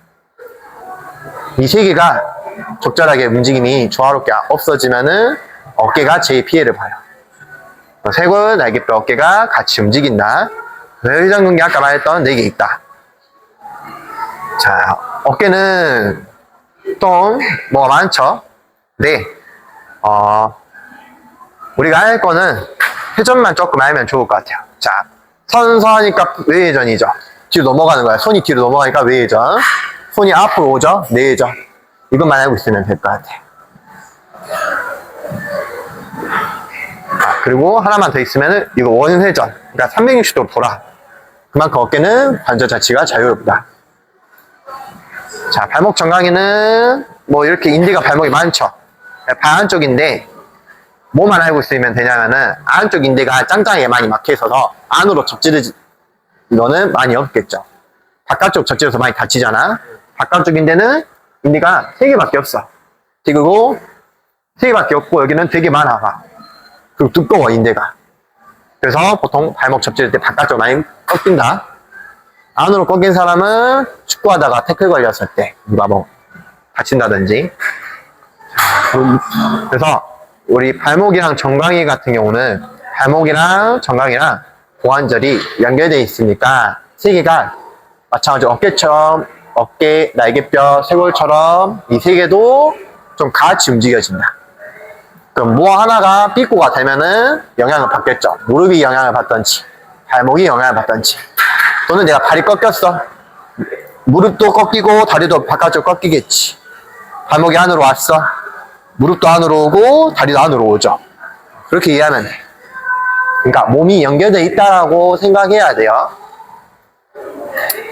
이 세 개가 적절하게 움직임이 조화롭게 없어지면은 어깨가 제일 피해를 봐요. 쇄골, 날개뼈, 어깨가 같이 움직인다. 회전근개 아까 말했던 4개 있다. 자, 어깨는 또 뭐가 많죠? 네. 우리가 할 거는 회전만 조금 알면 좋을 것 같아요. 자, 선서하니까 외회전이죠. 뒤로 넘어가는 거야. 손이 뒤로 넘어가니까 외회전. 손이 앞으로 오죠? 내회전. 이것만 알고 있으면 될 것 같아요. 그리고 하나만 더 있으면은 이거 원회전. 그러니까 360도로 돌아. 그만큼 어깨는 관절 자체가 자유롭다. 자, 발목 정강이는 뭐 이렇게 인대가 발목이 많죠. 발 안쪽인데 뭐만 알고 있으면 되냐면은 안쪽 인대가 짱짱하게 많이 막혀 있어서 안으로 접지르지 이거는 많이 없겠죠. 바깥쪽 접지르서 많이 다치잖아. 바깥쪽 인대는 인대가 3개밖에 없어. 그리고 3개밖에 없고 여기는 되게 많아 봐. 그리고 두꺼워 인대가. 그래서 보통 발목 접지를 때 바깥쪽 많이 꺾인다. 안으로 꺾인 사람은 축구하다가 태클 걸렸을 때 누가 뭐 다친다든지. 그래서 우리 발목이랑 정강이 같은 경우는 발목이랑 정강이랑 고관절이 연결되어 있으니까 세 개가 마찬가지로 어깨처럼 어깨, 날개뼈, 쇄골처럼 이 세 개도 좀 같이 움직여진다. 그럼 뭐 하나가 삐꾸가 되면은 영향을 받겠죠. 무릎이 영향을 받던지 발목이 영향을 받던지 또는 내가 발이 꺾였어. 무릎도 꺾이고 다리도 바깥쪽 꺾이겠지. 발목이 안으로 왔어. 무릎도 안으로 오고 다리도 안으로 오죠. 그렇게 이해하면 돼. 그러니까 몸이 연결되어 있다라고 생각해야 돼요.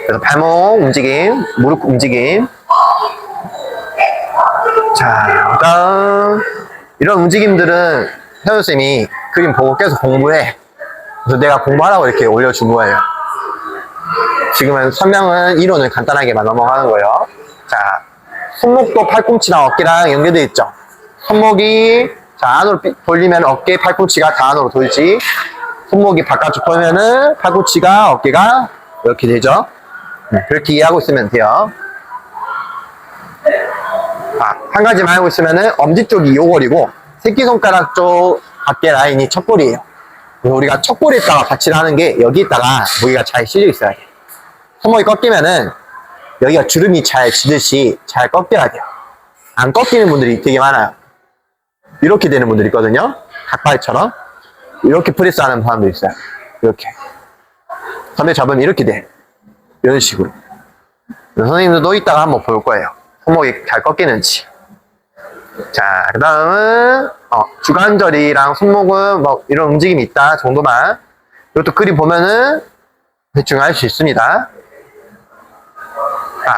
그래서 발목 움직임, 무릎 움직임. 자, 그다음 이런 움직임들은 현우쌤이 그림 보고 계속 공부해. 그래서 내가 공부하라고 이렇게 올려준 거예요. 지금은 설명은 이론을 간단하게만 넘어가는 거예요. 자, 손목도 팔꿈치랑 어깨랑 연결되어 있죠. 손목이 자 안으로 돌리면 어깨, 팔꿈치가 다 안으로 돌지. 손목이 바깥쪽 돌면은 팔꿈치가 어깨가 이렇게 되죠. 그렇게 이해하고 있으면 돼요. 한 가지만 알고 있으면은 엄지 쪽이 요골이고 새끼손가락 쪽 밖에 라인이 척골이에요. 우리가 척골에다가 받치를 하는 게 여기다가 무게가 잘 실려 있어야 돼. 손목이 꺾이면은 여기가 주름이 잘 지듯이 잘 꺾여야 돼요. 안 꺾이는 분들이 되게 많아요. 이렇게 되는 분들이 있거든요. 닭발처럼 이렇게 프레스 하는 사람도 있어요. 이렇게 선배 잡으면 이렇게 돼. 이런 식으로. 선생님들도 이따가 한번 볼 거예요. 손목이 잘 꺾이는지. 자, 그 다음은 주관절이랑 손목은 뭐 이런 움직임이 있다 정도만. 이것도 그림 보면은 대충 알 수 있습니다.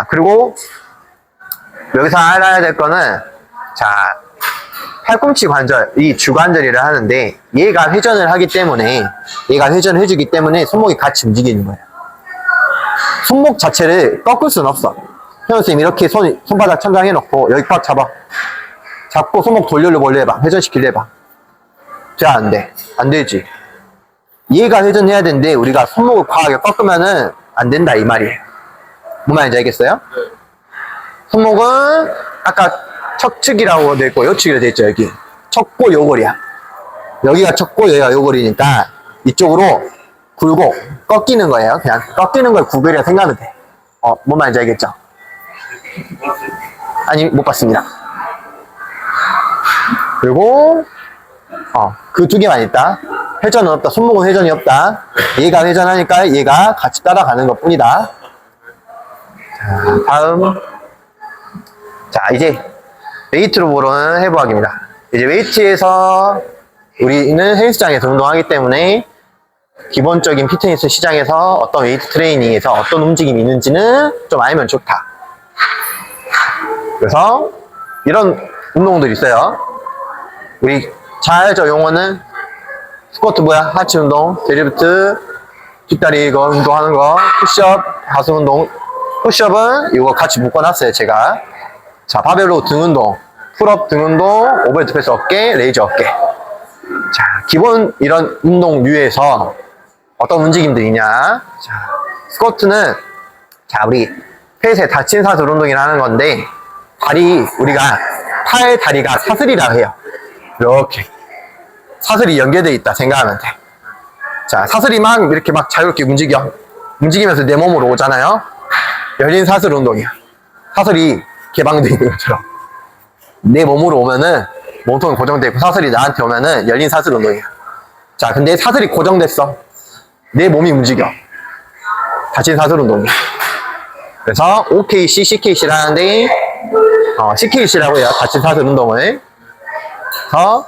그리고 여기서 알아야 될 거는 자, 팔꿈치 관절, 이 주관절이라 하는데 얘가 회전을 하기 때문에 얘가 회전을 해주기 때문에 손목이 같이 움직이는 거예요. 손목 자체를 꺾을 수는 없어. 현우쌤 이렇게 손바닥 천장 해놓고 여기 꽉 잡아. 잡고 손목 돌려려고 해봐. 회전시키려 해봐. 돼, 안 돼? 안 되지. 얘가 회전해야 되는데 우리가 손목을 과하게 꺾으면은 안 된다 이 말이에요. 뭔 말인지 알겠어요? 손목은 아까 척측이라고 돼 있고 요측이라고 돼 있죠. 여기 척골 요골이야. 여기가 척골 여기가 요골이니까 이쪽으로 굴고 꺾이는 거예요. 그냥 꺾이는 걸 구별이라 생각하면 돼. 뭔 말인지 알겠죠? 아니 못 봤습니다. 그리고 그 두 개만 있다. 회전은 없다. 손목은 회전이 없다. 얘가 회전하니까 얘가 같이 따라가는 것 뿐이다. 자, 다음. 자, 이제 웨이트로 보는 해부학입니다. 이제 웨이트에서 우리는 헬스장에서 운동하기 때문에 기본적인 피트니스 시장에서 어떤 웨이트 트레이닝에서 어떤 움직임이 있는지는 좀 알면 좋다. 그래서 이런 운동들이 있어요. 우리 잘 알죠? 용어는 스쿼트 뭐야? 하체 운동, 데드리프트, 뒷다리 이거 운동하는 거, 푸시업, 가슴 운동. 푸시업은 이거 같이 묶어놨어요, 제가. 자, 바벨로 등 운동. 풀업 등 운동, 오버헤드 프레스 어깨, 레이즈 어깨. 자, 기본 이런 운동류에서 어떤 움직임들이냐. 자, 스쿼트는, 자, 우리 폐쇄 다친 사슬 운동이라는 건데, 우리가 팔 다리가 사슬이라고 해요. 이렇게. 사슬이 연결되어 있다 생각하면 돼. 자, 사슬이 막 이렇게 막 자유롭게 움직이면서 내 몸으로 오잖아요. 열린 사슬 운동이야. 사슬이 개방되어 있는 것처럼. 내 몸으로 오면은 몸통이 고정되어 있고 사슬이 나한테 오면은 열린 사슬 운동이야. 자, 근데 사슬이 고정됐어. 내 몸이 움직여. 다친 사슬 운동이야. 그래서 OKC, CKC라는데 CKC라고 해요. 다친 사슬 운동을. 그래서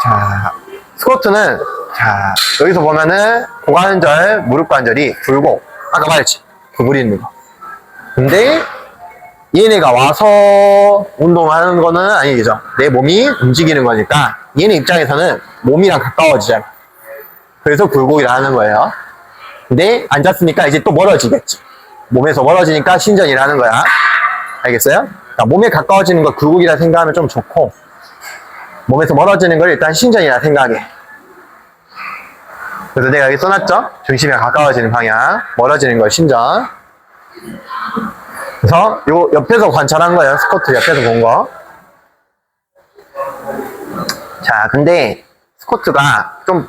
자, 스쿼트는 자, 여기서 보면은 고관절, 무릎 관절이 굴곡. 아까 말했지. 구부리는 거. 근데 얘네가 와서 운동하는 거는 아니죠. 내 몸이 움직이는 거니까 얘네 입장에서는 몸이랑 가까워지잖아. 그래서 굴곡이라 하는 거예요. 근데 앉았으니까 이제 또 멀어지겠지. 몸에서 멀어지니까 신전이라는 거야. 알겠어요? 그러니까 몸에 가까워지는 걸 굴곡이라 생각하면 좀 좋고, 몸에서 멀어지는 걸 일단 신전이라 생각해. 그래서 내가 여기 써놨죠? 중심에 가까워지는 방향, 멀어지는 걸 신전. 그래서 요 옆에서 관찰한 거예요. 스쿼트 옆에서 본 거. 자, 근데 스쿼트가 좀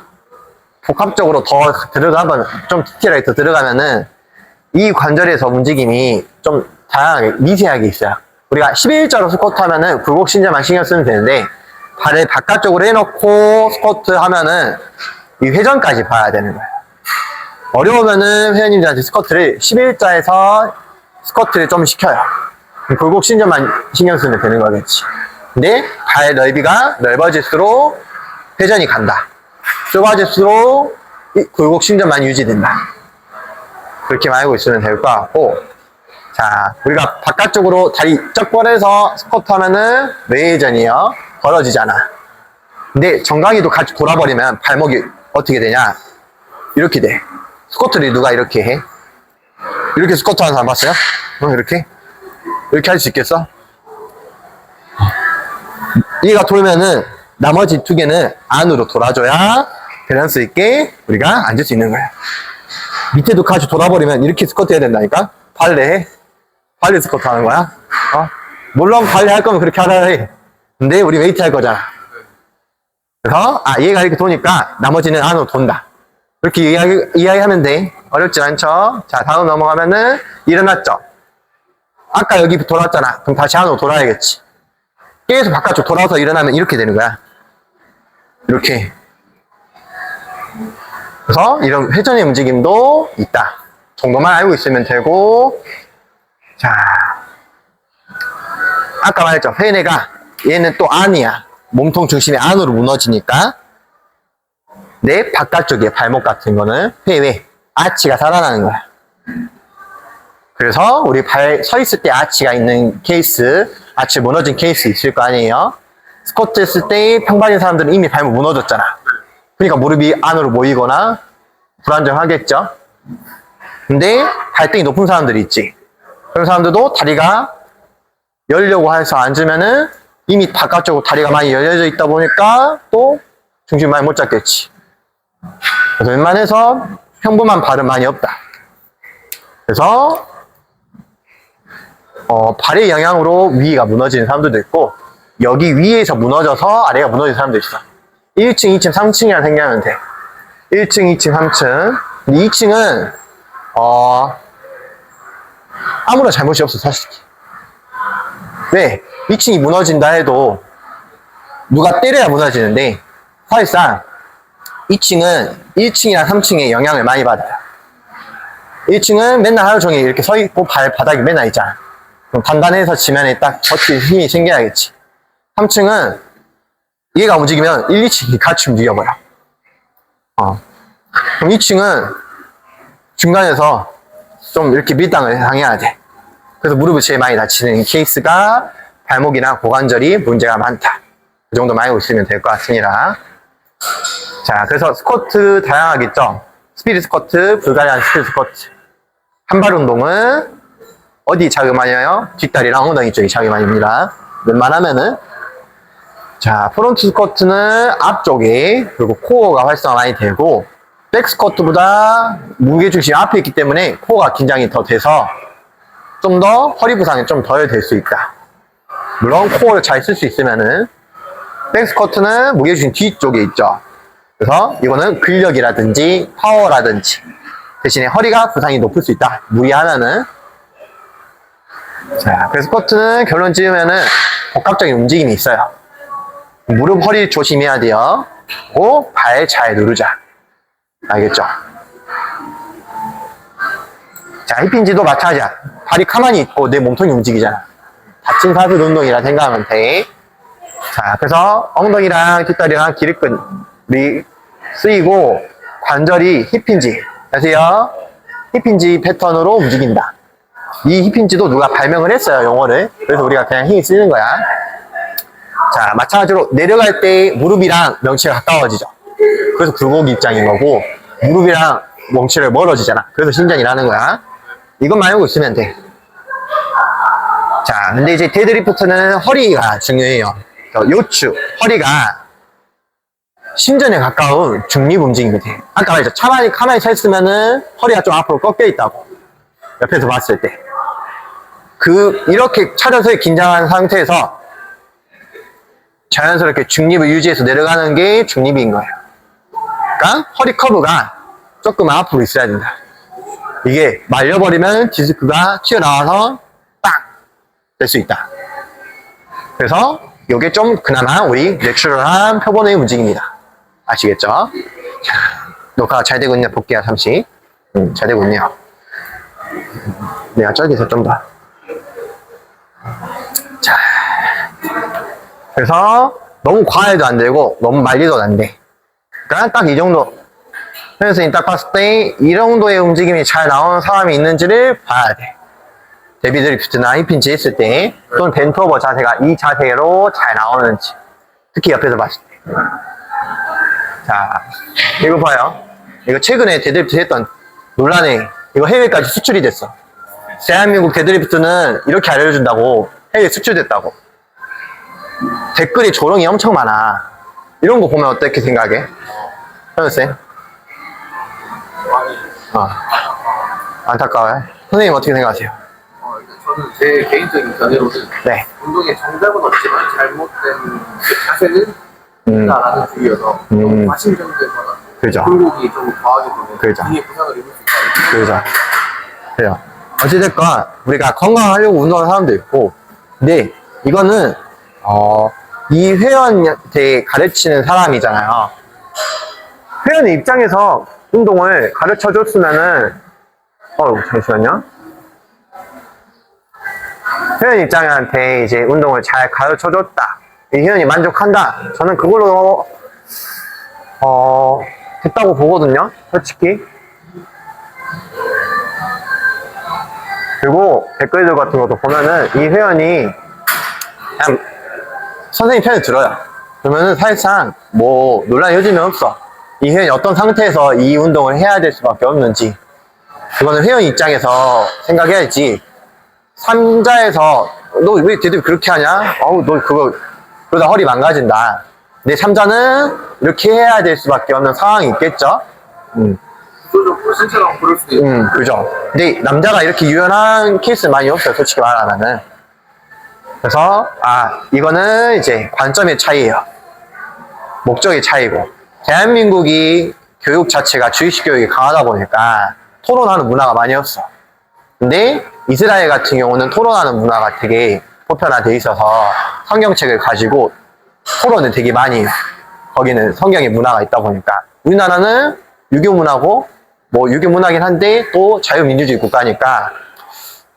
복합적으로 더 들어가면, 좀 디테일하게 더 들어가면은 이 관절에서 움직임이 좀 다양하게, 미세하게 있어요. 우리가 11자로 스쿼트 하면은 굴곡 신전만 신경 쓰면 되는데, 발을 바깥쪽으로 해놓고 스쿼트 하면은 이 회전까지 봐야 되는 거예요. 어려우면은 회원님들한테 스쿼트를 11자에서 스쿼트를 좀 시켜요. 굴곡 신전만 신경 쓰면 되는 거겠지. 근데 발 넓이가 넓어질수록 회전이 간다. 좁아질수록 이 굴곡 신전만 유지된다. 그렇게만 알고 있으면 될 것 같고, 자, 우리가 바깥쪽으로 다리 쩍 뻗어서 스쿼트 하면은 외회전이요. 벌어지잖아. 근데 정강이도 같이 돌아버리면 발목이 어떻게 되냐? 이렇게 돼. 스쿼트를 누가 이렇게 해? 이렇게 스쿼트 하는 사람 봤어요? 이렇게? 이렇게 할 수 있겠어? 얘가 돌면은 나머지 두 개는 안으로 돌아줘야 밸런스 있게 우리가 앉을 수 있는 거야. 밑에도 같이 돌아버리면 이렇게 스쿼트 해야 된다니까? 발레 해? 발레 스쿼트 하는 거야? 물론 발레 할 거면 그렇게 하라 해. 근데 우리 웨이트 할 거잖아. 그래서 얘가 이렇게 도니까 나머지는 안으로 돈다. 이렇게 이야기하면 돼. 어렵지 않죠? 자, 다음 넘어가면은 일어났죠? 아까 여기 돌았잖아. 그럼 다시 안으로 돌아야겠지. 계속 바깥쪽 돌아서 일어나면 이렇게 되는 거야. 이렇게. 그래서 이런 회전의 움직임도 있다. 정도만 알고 있으면 되고, 자, 아까 말했죠? 회내가 얘는 또 안이야. 몸통 중심이 안으로 무너지니까 내 바깥쪽에 발목 같은 거는 회외 아치가 살아나는 거야. 그래서 우리 서 있을 때 아치가 있는 케이스, 아치 무너진 케이스 있을 거 아니에요. 스쿼트 했을 때 평범한 사람들은 이미 발목 무너졌잖아. 그러니까 무릎이 안으로 모이거나 불안정하겠죠. 근데 발등이 높은 사람들이 있지. 그런 사람들도 다리가 열려고 해서 앉으면은 이미 바깥쪽으로 다리가 많이 열려져 있다 보니까 또 중심 많이 못 잡겠지. 그래서 웬만해서 평범한 발은 많이 없다. 그래서 발의 영향으로 위가 무너지는 사람들도 있고, 여기 위에서 무너져서 아래가 무너지는 사람도 있어. 1층, 2층, 3층이라 생각하면 돼. 1층, 2층, 3층. 근데 2층은 아무런 잘못이 없어, 사실. 왜? 2층이 무너진다 해도 누가 때려야 무너지는데, 사실상 2층은 1층이나 3층에 영향을 많이 받아요. 1층은 맨날 하루 종일 이렇게 서 있고 발바닥이 맨날 있잖아. 그럼 단단해서 지면에 딱 버틸 힘이 생겨야겠지. 3층은 얘가 움직이면 1, 2층이 같이 움직여버려. 그럼 2층은 중간에서 좀 이렇게 밀당을 당해야 돼. 그래서 무릎을 제일 많이 다치는 케이스가 발목이나 고관절이 문제가 많다. 그 정도만 알고 있으면 될 것 같습니다. 자, 그래서 스쿼트 다양하겠죠? 스피드 스쿼트, 불가리안 스피드 스쿼트. 한발 운동은 어디 자극 많이 해요? 뒷다리랑 엉덩이 쪽이 자극 많이 입니다. 웬만하면은. 자, 프론트 스쿼트는 앞쪽에, 그리고 코어가 활성화 많이 되고, 백 스쿼트보다 무게중심이 앞에 있기 때문에 코어가 긴장이 더 돼서 좀 더 허리 부상이 좀 덜 될 수 있다. 물론 코어를 잘 쓸 수 있으면은, 백 스쿼트는 무게중심 뒤쪽에 있죠. 그래서 이거는 근력이라든지 파워라든지 대신에 허리가 부상이 높을 수 있다. 무리하면은. 자, 백 스쿼트는 결론 지으면은 복합적인 움직임이 있어요. 무릎, 허리 조심해야 돼요. 그리고 발 잘 누르자. 알겠죠? 자, 힙힌지도 마찬가지야. 발이 가만히 있고 내 몸통이 움직이잖아. 다친 사슬 운동이라 생각하면 돼. 자, 그래서 엉덩이랑 뒷다리랑 기립근이 쓰이고 관절이 힙힌지. 아세요? 힙힌지 패턴으로 움직인다. 이 힙힌지도 누가 발명을 했어요, 용어를. 그래서 우리가 그냥 힘이 쓰는 거야. 자, 마찬가지로 내려갈 때 무릎이랑 명치가 가까워지죠. 그래서 굴곡 입장인 거고, 무릎이랑 명치를 멀어지잖아. 그래서 신전이 나는 거야. 이것만 알고 있으면 돼. 자, 근데 이제 데드리프트는 허리가 중요해요. 요추, 허리가 신전에 가까운 중립 움직임이 돼. 아까 말했죠. 가만히 서 있으면은 허리가 좀 앞으로 꺾여 있다고. 옆에서 봤을 때. 이렇게 차려서 긴장한 상태에서 자연스럽게 중립을 유지해서 내려가는 게 중립인 거예요. 그러니까 허리 커브가 조금 앞으로 있어야 된다. 이게 말려버리면 디스크가 튀어나와서 딱 될 수 있다. 그래서 이게 좀 그나마 우리 내추럴한 표본의 움직임이다. 아시겠죠? 자, 녹화가 잘 되고 있냐 볼게요. 잠시. 잘 되고 있네요. 내가 저기서 좀 더. 자, 그래서 너무 과해도 안 되고 너무 말리도 안 돼. 그러니까 딱 이 정도. 선생님이 딱 봤을 때 이 정도의 움직임이 잘 나오는 사람이 있는지를 봐야 돼. 데뷔드리프트나 힙힌지 했을 때 또는 벤트오버 자세가 이 자세로 잘 나오는지. 특히 옆에서 봤을 때. 자, 이거 봐요. 이거 최근에 데드리프트 했던 논란에 이거 해외까지 수출이 됐어. 대한민국 데드리프트는 이렇게 알려준다고 해외 수출됐다고. 댓글이 조롱이 엄청 많아. 이런 거 보면 어떻게 생각해? 현우쌤? 안타까워요? 선생님 어떻게 생각하세요? 저는 제 개인적인 견해로는 네. 운동에 정답은 없지만 잘못된 그 자세는 있다라는 주의여서 너무 과신전되거나 그죠. 굴곡이 좀 과하게 되면 그죠. 등에 부상을 입을 수 있다. 그죠. 그래요. 어찌됐건 우리가 건강하려고 운동하는 사람도 있고, 근데 이거는 이 회원한테 가르치는 사람이잖아요. 회원의 입장에서 운동을 가르쳐 줬으면은 잠시만요. 회원 입장한테 이제 운동을 잘 가르쳐 줬다. 이 회원이 만족한다. 저는 그걸로 됐다고 보거든요. 솔직히. 그리고 댓글들 같은 것도 보면은 이 회원이 그냥 선생님 편을 들어요. 그러면은 사실상 뭐 논란이 요즘에 없어. 이 회원이 어떤 상태에서 이 운동을 해야 될 수밖에 없는지. 그거는 회원 입장에서 생각해야지. 삼자에서 너 왜 걔들 그렇게 하냐? 너 그거 그러다 허리 망가진다. 근데 삼자는 이렇게 해야 될 수밖에 없는 상황이 있겠죠? 좀 신체랑 그럴 수도 있고. 그죠. 근데 남자가 이렇게 유연한 케이스 많이 없어요. 솔직히 말하면은. 그래서 이거는 이제 관점의 차이예요. 목적의 차이고. 대한민국이 교육 자체가 주의식 교육이 강하다 보니까 토론하는 문화가 많이 없어. 근데 이스라엘 같은 경우는 토론하는 문화가 되게 보편화돼 있어서 성경책을 가지고 토론을 되게 많이 해요. 거기는 성경의 문화가 있다 보니까. 우리나라는 유교 문화고 뭐 유교 문화긴 한데 또 자유민주주의 국가니까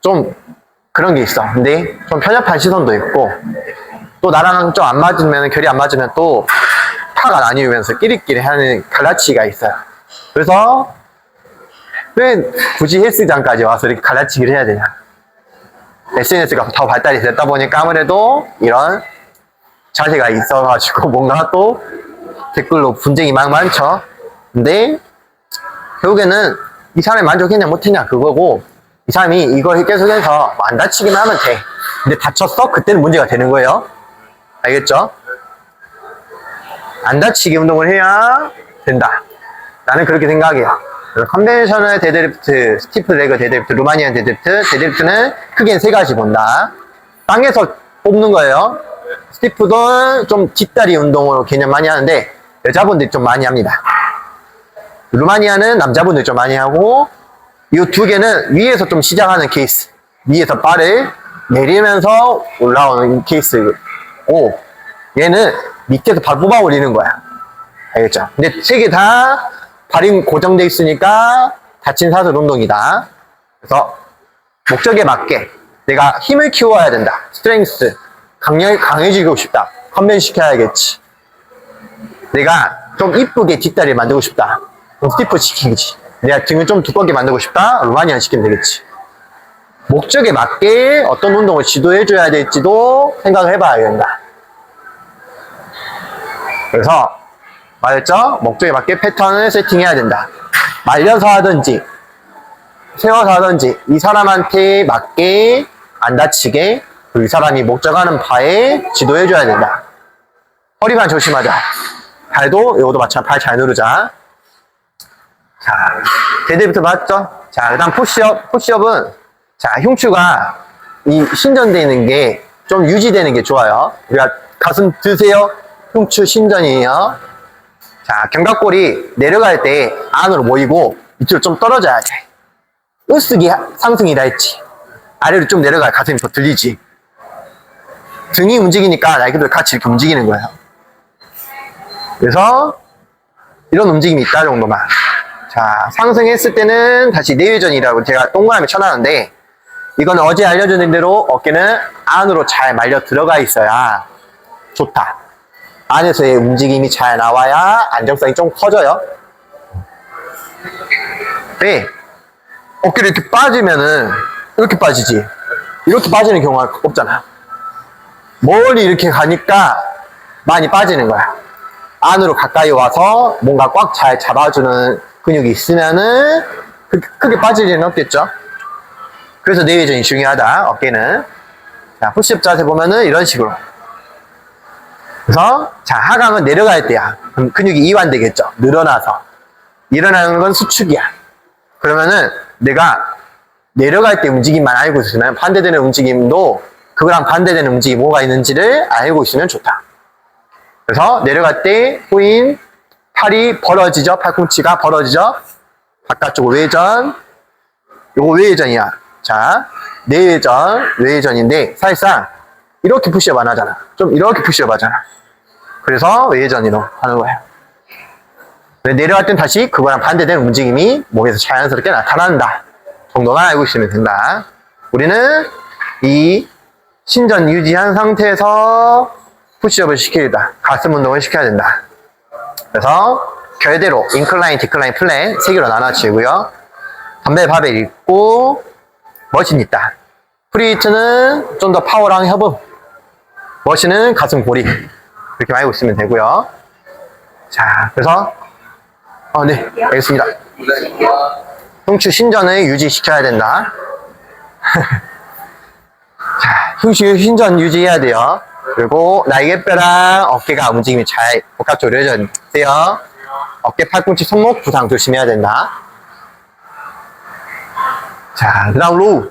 좀 그런 게 있어. 근데 좀 편협한 시선도 있고 또 나랑 좀 안 맞으면, 결이 안 맞으면 또 파가 나뉘면서 끼리끼리 하는 갈라치기가 있어요. 그래서 왜 굳이 헬스장까지 와서 이렇게 갈라치기를 해야 되냐. SNS가 더 발달이 됐다 보니까 아무래도 이런 자세가 있어가지고 뭔가 또 댓글로 분쟁이 막 많죠. 근데 결국에는 이 사람이 만족했냐 못했냐 그거고, 이 사람이 이걸 계속해서 안 다치기만 하면 돼. 근데 다쳤어? 그때는 문제가 되는 거예요. 알겠죠? 안 다치게 운동을 해야 된다. 나는 그렇게 생각해요. 컨벤셔널 데드리프트, 스티프 레그 데드리프트, 루마니안 데드리프트, 데드리프트는 크게 세 가지 본다. 땅에서 뽑는 거예요. 스티프도 좀 뒷다리 운동으로 개념 많이 하는데 여자분들이 좀 많이 합니다. 루마니아는 남자분들이 좀 많이 하고 이 두 개는 위에서 좀 시작하는 케이스. 위에서 바를 내리면서 올라오는 케이스고 얘는 밑에서 발 뽑아 올리는 거야. 알겠죠? 근데 세 개 다 발이 고정돼 있으니까 다친 사슬 운동이다. 그래서 목적에 맞게 내가 힘을 키워야 된다. 스트렝스 강해지고 싶다. 컨벤 시켜야겠지. 내가 좀 이쁘게 뒷다리 만들고 싶다. 그럼 스티프 시키지. 내가 등을 좀 두껍게 만들고 싶다. 루마니안 시키면 되겠지. 목적에 맞게 어떤 운동을 지도해줘야 될지도 생각을 해봐야 된다. 그래서 말했죠? 목적에 맞게 패턴을 세팅해야 된다. 말려서 하든지 세워서 하든지 이 사람한테 맞게 안 다치게 이 사람이 목적하는 바에 지도해줘야 된다. 허리만 조심하자. 발도 이것도 마찬가지. 발 잘 누르자. 자, 데드리프트 맞죠? 자, 그 다음 푸시업. 푸시업은 자, 흉추가 이 신전되어 있는 게 좀 유지되는 게 좋아요. 우리가 가슴 드세요. 흉추 신전이에요. 자, 견갑골이 내려갈 때 안으로 모이고 밑으로 좀 떨어져야 돼. 으쓱이 상승이라 했지. 아래로 좀 내려가야 가슴이 더 들리지. 등이 움직이니까 날개도 같이 이렇게 움직이는 거예요. 그래서 이런 움직임이 있다 정도만. 자, 상승했을 때는 다시 내외전이라고 제가 동그라미 쳐놨는데 이거는 어제 알려준 대로 어깨는 안으로 잘 말려 들어가 있어야 좋다. 안에서의 움직임이 잘 나와야 안정성이 좀 커져요. 네. 어깨를 이렇게 빠지면은 이렇게 빠지지. 이렇게 빠지는 경우가 없잖아. 멀리 이렇게 가니까 많이 빠지는 거야. 안으로 가까이 와서 뭔가 꽉 잘 잡아주는 근육이 있으면은 크게 빠질 일은 없겠죠. 그래서 내외전이 중요하다. 어깨는. 자, 푸시업 자세 보면은 이런 식으로. 그래서 자, 하강은 내려갈 때야. 그럼 근육이 이완되겠죠. 늘어나서. 일어나는 건 수축이야. 그러면은 내가 내려갈 때 움직임만 알고 있으면 반대되는 움직임도 그거랑 반대되는 움직임이 뭐가 있는지를 알고 있으면 좋다. 그래서 내려갈 때 후인 팔이 벌어지죠. 팔꿈치가 벌어지죠. 바깥쪽으로 외전. 요거 외전이야. 자, 내외전, 외전인데 사실상 이렇게 푸시업 안 하잖아. 좀 이렇게 푸시업 하잖아. 그래서 외전으로 하는 거예요. 내려갈 땐 다시 그거랑 반대되는 움직임이 몸에서 자연스럽게 나타난다. 정도만 알고 있으면 된다. 우리는 이 신전 유지한 상태에서 푸시업을 시키다. 가슴 운동을 시켜야 된다. 그래서 결대로 인클라인, 디클라인, 플랫 3개로 나눠지고요. 덤벨 바벨 있고 머신 있다. 프리히트는 좀 더 파워랑 협응. 머신은 가슴 고리. 이렇게 알고 있으면 되고요. 자, 그래서 네, 알겠습니다. 흉추 신전을 유지시켜야 된다. 자, 흉추 신전 유지해야 돼요. 그리고 날개뼈랑 어깨가 움직임이 잘 복합적으로 이루어져야 돼요. 어깨, 팔꿈치, 손목 부상 조심해야 된다. 자, 그 다음 로우.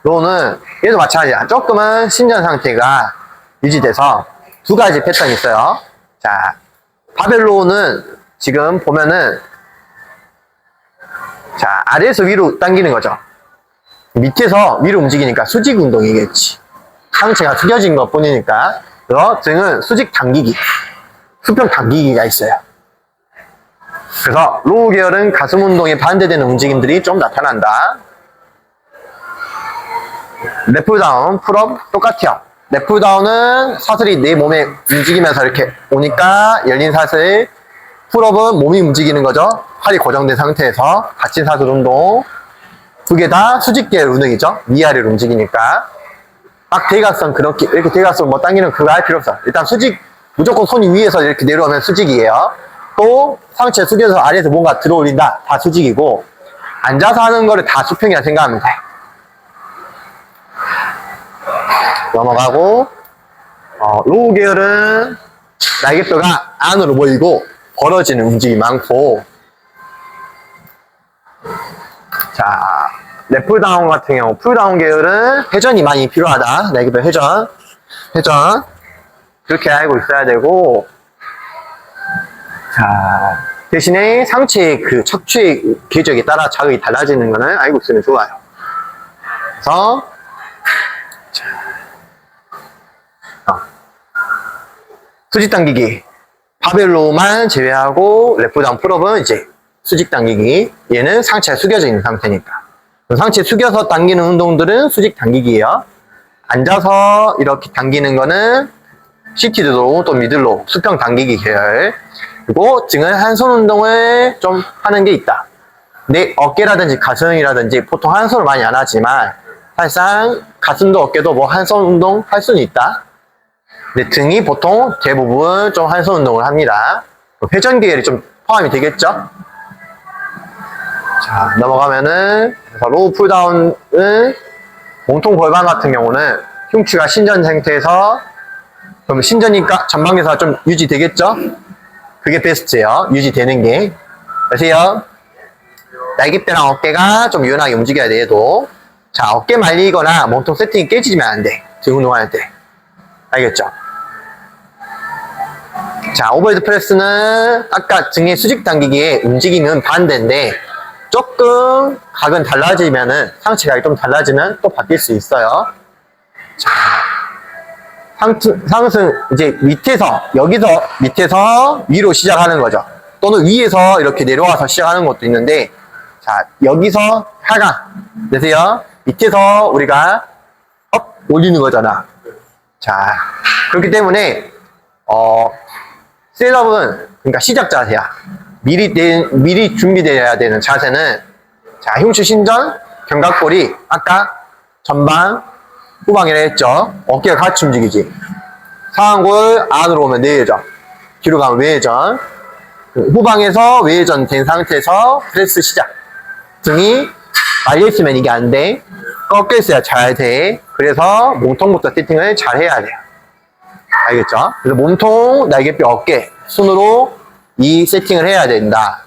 로우는 얘도 마찬가지야. 조금은 신전 상태가 유지돼서 두 가지 패턴이 있어요. 자, 바벨 로우는 지금 보면은 자, 아래에서 위로 당기는 거죠. 밑에서 위로 움직이니까 수직 운동이겠지. 상체가 숙여진 것 뿐이니까. 그래서 등은 수직 당기기, 수평 당기기가 있어요. 그래서 로우 계열은 가슴 운동에 반대되는 움직임들이 좀 나타난다. 랩풀다운, 풀업 똑같아요. 랩풀다운은 사슬이 내 몸에 움직이면서 이렇게 오니까 열린 사슬. 풀업은 몸이 움직이는 거죠. 팔이 고정된 상태에서 닫힌 사슬 운동. 두 개 다 수직 계열 운동이죠. 위아래로 움직이니까. 막 대각선 그렇게 이렇게 대각선 뭐 당기는 그거 할 필요 없어. 일단 수직, 무조건 손이 위에서 이렇게 내려오면 수직이에요. 또 상체 숙여서 아래에서 뭔가 들어올린다. 다 수직이고, 앉아서 하는 거를 다 수평이라 생각하면 돼. 넘어가고, 로우 계열은 날개뼈가 안으로 보이고 벌어지는 움직임이 많고, 자, 랩풀다운 같은 경우, 풀다운 계열은 회전이 많이 필요하다. 날개뼈 회전. 그렇게 알고 있어야 되고, 자, 대신에 상체의 그 척추의 궤적에 따라 자극이 달라지는 거는 알고 있으면 좋아요. 그래서, 자, 수직 당기기. 바벨로만 제외하고, 랩풀다운 풀업은 이제 수직 당기기. 얘는 상체가 숙여져 있는 상태니까. 상체 숙여서 당기는 운동들은 수직 당기기예요. 앉아서 이렇게 당기는 거는 시티드로 또 미들로 수평 당기기 계열. 그리고 등은 한 손 운동을 좀 하는 게 있다. 근데 어깨라든지 가슴이라든지 보통 한 손을 많이 안 하지만 사실상 가슴도 어깨도 뭐 한 손 운동 할 수는 있다. 근데 등이 보통 대부분 좀 한 손 운동을 합니다. 회전 계열이 좀 포함이 되겠죠? 자, 넘어가면은, 그래서 로우 풀다운은 몸통 골반 같은 경우는 흉추가 신전 상태에서, 그럼 신전이니까 전방에서 좀 유지되겠죠? 그게 베스트예요. 유지되는 게. 보세요. 날개뼈랑 어깨가 좀 유연하게 움직여야 돼, 얘도. 자, 어깨 말리거나 몸통 세팅이 깨지면 안 돼. 등 운동할 때. 알겠죠? 자, 오버헤드 프레스는 아까 등의 수직 당기기의 움직임은 반대인데, 조금 각은 달라지면은 상체각이 좀 달라지면 또 바뀔 수 있어요. 자, 상승 이제 밑에서 여기서 밑에서 위로 시작하는 거죠. 또는 위에서 이렇게 내려와서 시작하는 것도 있는데, 자 여기서 하강 되세요. 밑에서 우리가 업 올리는 거잖아. 자 그렇기 때문에 셋업은 그러니까 시작 자세야. 미리 준비되어야 되는 자세는, 자, 흉추 신전, 견갑골이 아까 전방, 후방이라 했죠. 어깨가 같이 움직이지. 상완골 안으로 오면 내외전, 뒤로 가면 외회전. 후방에서 외회전 된 상태에서 프레스 시작. 등이 말려있으면 이게 안 돼. 꺾여있어야 잘 돼. 그래서 몸통부터 세팅을 잘 해야 돼요. 알겠죠? 그래서 몸통, 날개뼈, 어깨, 손으로 이 세팅을 해야 된다.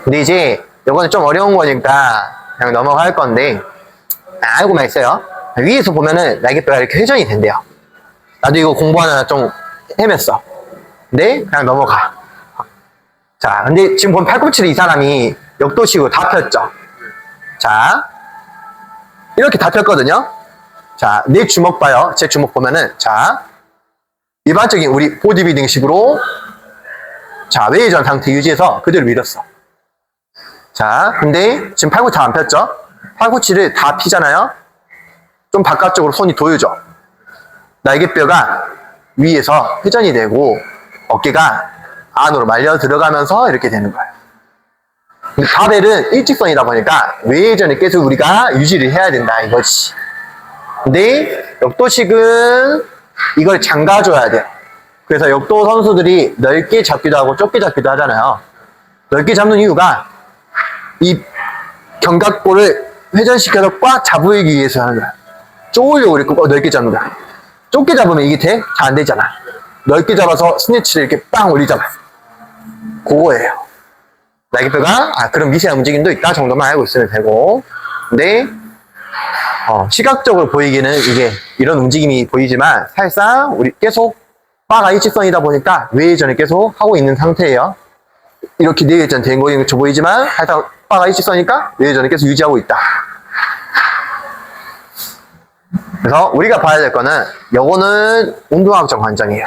근데 이제 이거는 좀 어려운 거니까 그냥 넘어갈 건데, 알고만 있어요. 위에서 보면은 날개뼈가 이렇게 회전이 된대요. 나도 이거 공부하느라 좀 헤맸어. 근데 그냥 넘어가. 자, 근데 지금 보면 팔꿈치를 이 사람이 역도식으로 다 폈죠. 자, 이렇게 다 폈거든요. 자, 내 주먹 봐요. 제 주먹 보면은, 자, 일반적인 우리 보디빌딩 식으로, 자, 외회전 상태 유지해서 그대로 밀었어. 자, 근데 지금 팔꿈치 안 폈죠? 팔꿈치를 다 피잖아요? 좀 바깥쪽으로 손이 도여져. 날개뼈가 위에서 회전이 되고 어깨가 안으로 말려 들어가면서 이렇게 되는 거예요. 근데 바벨은 일직선이다 보니까 외회전을 계속 우리가 유지를 해야 된다 이거지. 근데 역도식은 이걸 잠가줘야 돼요. 그래서 역도 선수들이 넓게 잡기도 하고 좁게 잡기도 하잖아요. 넓게 잡는 이유가 이 견갑골을 회전시켜서 꽉 잡으기 위해서 하는 거야. 쪼으려고 이렇게 넓게 잡는 거야. 좁게 잡으면 이게 돼? 잘 안 되잖아. 넓게 잡아서 스네치를 이렇게 빵 올리잖아. 그거예요. 날개뼈가 그런 미세한 움직임도 있다 정도만 알고 있으면 되고. 근데 시각적으로 보이기는 이게 이런 움직임이 보이지만 사실상 우리 계속 바가 일직선이다 보니까 외회전을 계속 하고 있는 상태예요. 이렇게 내외전 된 거인 것처럼 보이지만 사실상 바가 일직선이니까 외회전을 계속 유지하고 있다. 그래서 우리가 봐야 될 거는 요거는 운동학적 관점이에요.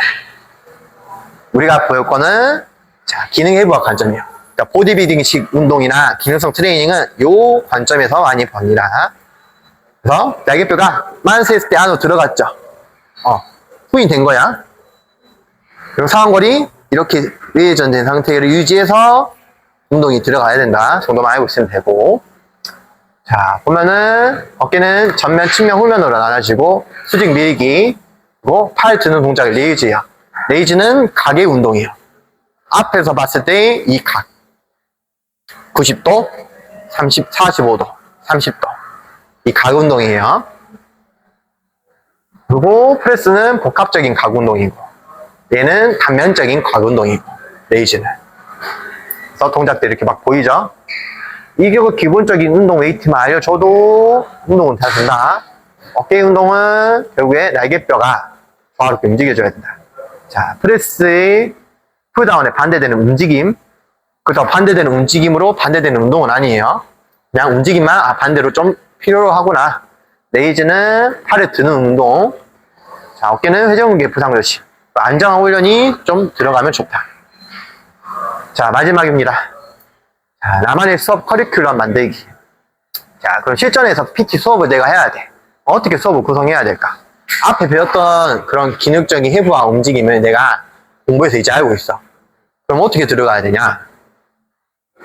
우리가 볼 거는 자 기능해부학 관점이에요. 그러니까 보디빌딩식 운동이나 기능성 트레이닝은 요 관점에서 많이 봅니다. 그래서 날개뼈가 만세했을 때 안으로 들어갔죠. 후인된 거야. 그리고 상완골이 이렇게 외회전된 상태를 유지해서 운동이 들어가야 된다 정도만 알고 있으면 되고. 자 보면은 어깨는 전면, 측면, 후면으로 나눠지고 수직 밀기, 그리고 팔 드는 동작을 레이즈예요. 레이즈는 각의 운동이에요. 앞에서 봤을 때 이 각 90도, 45도, 30도 이 각 운동이에요. 그리고 프레스는 복합적인 가구 운동이고, 얘는 단면적인 가구 운동이고, 레이즈는. 그래서 동작들 이렇게 막 보이죠? 이게 그 기본적인 운동 웨이트만 알려줘도 운동은 잘 된다. 어깨 운동은 결국에 날개뼈가 조화롭게 움직여줘야 된다. 자, 프레스의 푸다운에 반대되는 움직임, 그래서 반대되는 움직임으로 반대되는 운동은 아니에요. 그냥 움직임만 반대로 좀 필요로 하구나. 레이즈는 팔을 드는 운동. 자, 어깨는 회전근개 부상그렇지. 안정한 훈련이 좀 들어가면 좋다. 자, 마지막입니다. 자, 나만의 수업 커리큘럼 만들기. 자, 그럼 실전에서 PT 수업을 내가 해야 돼. 어떻게 수업을 구성해야 될까? 앞에 배웠던 그런 기능적인 해부와 움직임을 내가 공부해서 이제 알고 있어. 그럼 어떻게 들어가야 되냐?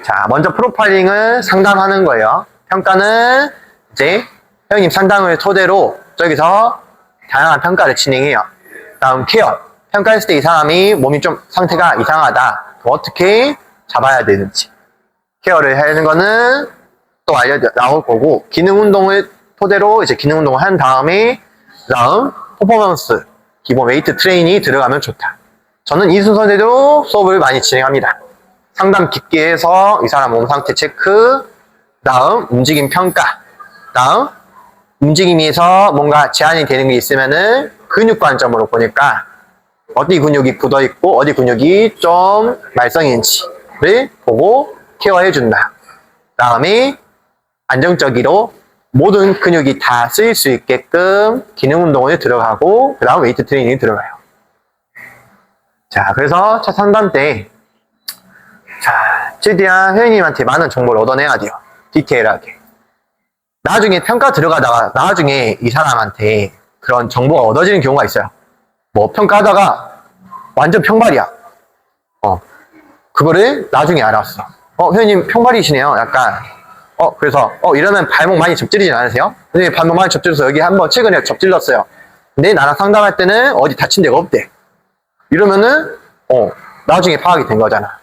자, 먼저 프로파일링을 상담하는 거예요. 평가는 이제 회원님 상담을 토대로 저기서 다양한 평가를 진행해요. 다음 케어. 평가했을 때 이 사람이 몸이 좀 상태가 이상하다. 어떻게 잡아야 되는지. 케어를 하는 거는 또 나올 거고, 기능 운동을 토대로 이제 기능 운동을 한 다음에 다음 퍼포먼스, 기본 웨이트 트레이닝이 들어가면 좋다. 저는 이 순서대로 수업을 많이 진행합니다. 상담 깊게 해서 이 사람 몸 상태 체크, 다음 움직임 평가, 다음 움직임에서 뭔가 제한이 되는 게 있으면은 근육 관점으로 보니까 어디 근육이 굳어 있고 어디 근육이 좀 말썽인지를 보고 케어해 준다. 다음에 안정적으로 모든 근육이 다 쓰일 수 있게끔 기능 운동을 들어가고 그 다음 웨이트 트레이닝이 들어가요. 자, 그래서 첫 상담 때 자, 최대한 회원님한테 많은 정보를 얻어내야 돼요. 디테일하게. 나중에 평가 들어가다가 나중에 이 사람한테 그런 정보가 얻어지는 경우가 있어요. 뭐 평가하다가 완전 평발이야. 그거를 나중에 알았어. 회원님 평발이시네요. 약간 그래서 이러면 발목 많이 접질리진 않으세요? 선생님 발목 많이 접질러서 여기 한번 최근에 접질렀어요. 근데 나랑 상담할 때는 어디 다친 데가 없대. 이러면은 나중에 파악이 된 거잖아.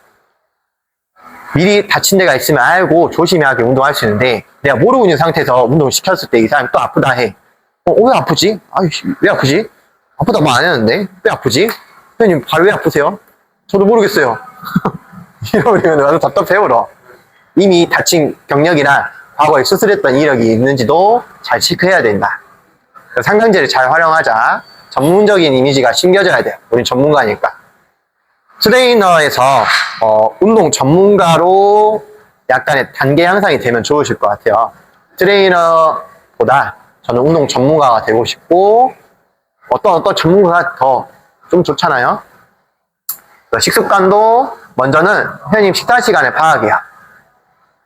미리 다친 데가 있으면 알고 조심하게 운동할 수 있는데 내가 모르고 있는 상태에서 운동을 시켰을 때 이 사람이 또 아프다 해. 왜 아프지? 왜 아프지? 아프다고 말 안 했는데 왜 아프지? 회원님 발 왜 아프세요? 저도 모르겠어요. 이러면 나도 답답해버려. 이미 다친 경력이나 과거에 수술했던 이력이 있는지도 잘 체크해야 된다. 상강제를 잘 활용하자. 전문적인 이미지가 심겨져야 돼. 우린 전문가니까. 트레이너에서 운동 전문가로 약간의 단계 향상이 되면 좋으실 것 같아요. 트레이너보다 저는 운동 전문가가 되고 싶고 어떤 전문가가 더 좀 좋잖아요. 식습관도 먼저는 회원님 식사 시간을 파악해요.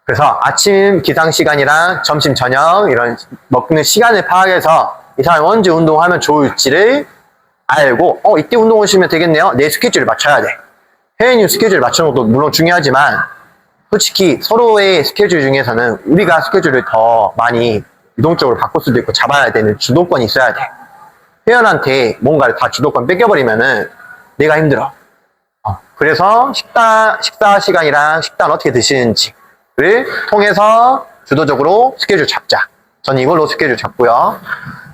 그래서 아침 기상 시간이랑 점심 저녁 이런 먹는 시간을 파악해서 이 사람이 언제 운동하면 좋을지를 알고 이때 운동 오시면 되겠네요. 내 스케줄을 맞춰야 돼. 회원님 스케줄을 맞추는 것도 물론 중요하지만 솔직히 서로의 스케줄 중에서는 우리가 스케줄을 더 많이 유동적으로 바꿀 수도 있고 잡아야 되는 주도권이 있어야 돼. 회원한테 뭔가를 다 주도권 뺏겨버리면은 내가 힘들어. 그래서 식사 시간이랑 식단 어떻게 드시는지를 통해서 주도적으로 스케줄 잡자. 저는 이걸로 스케줄 잡고요.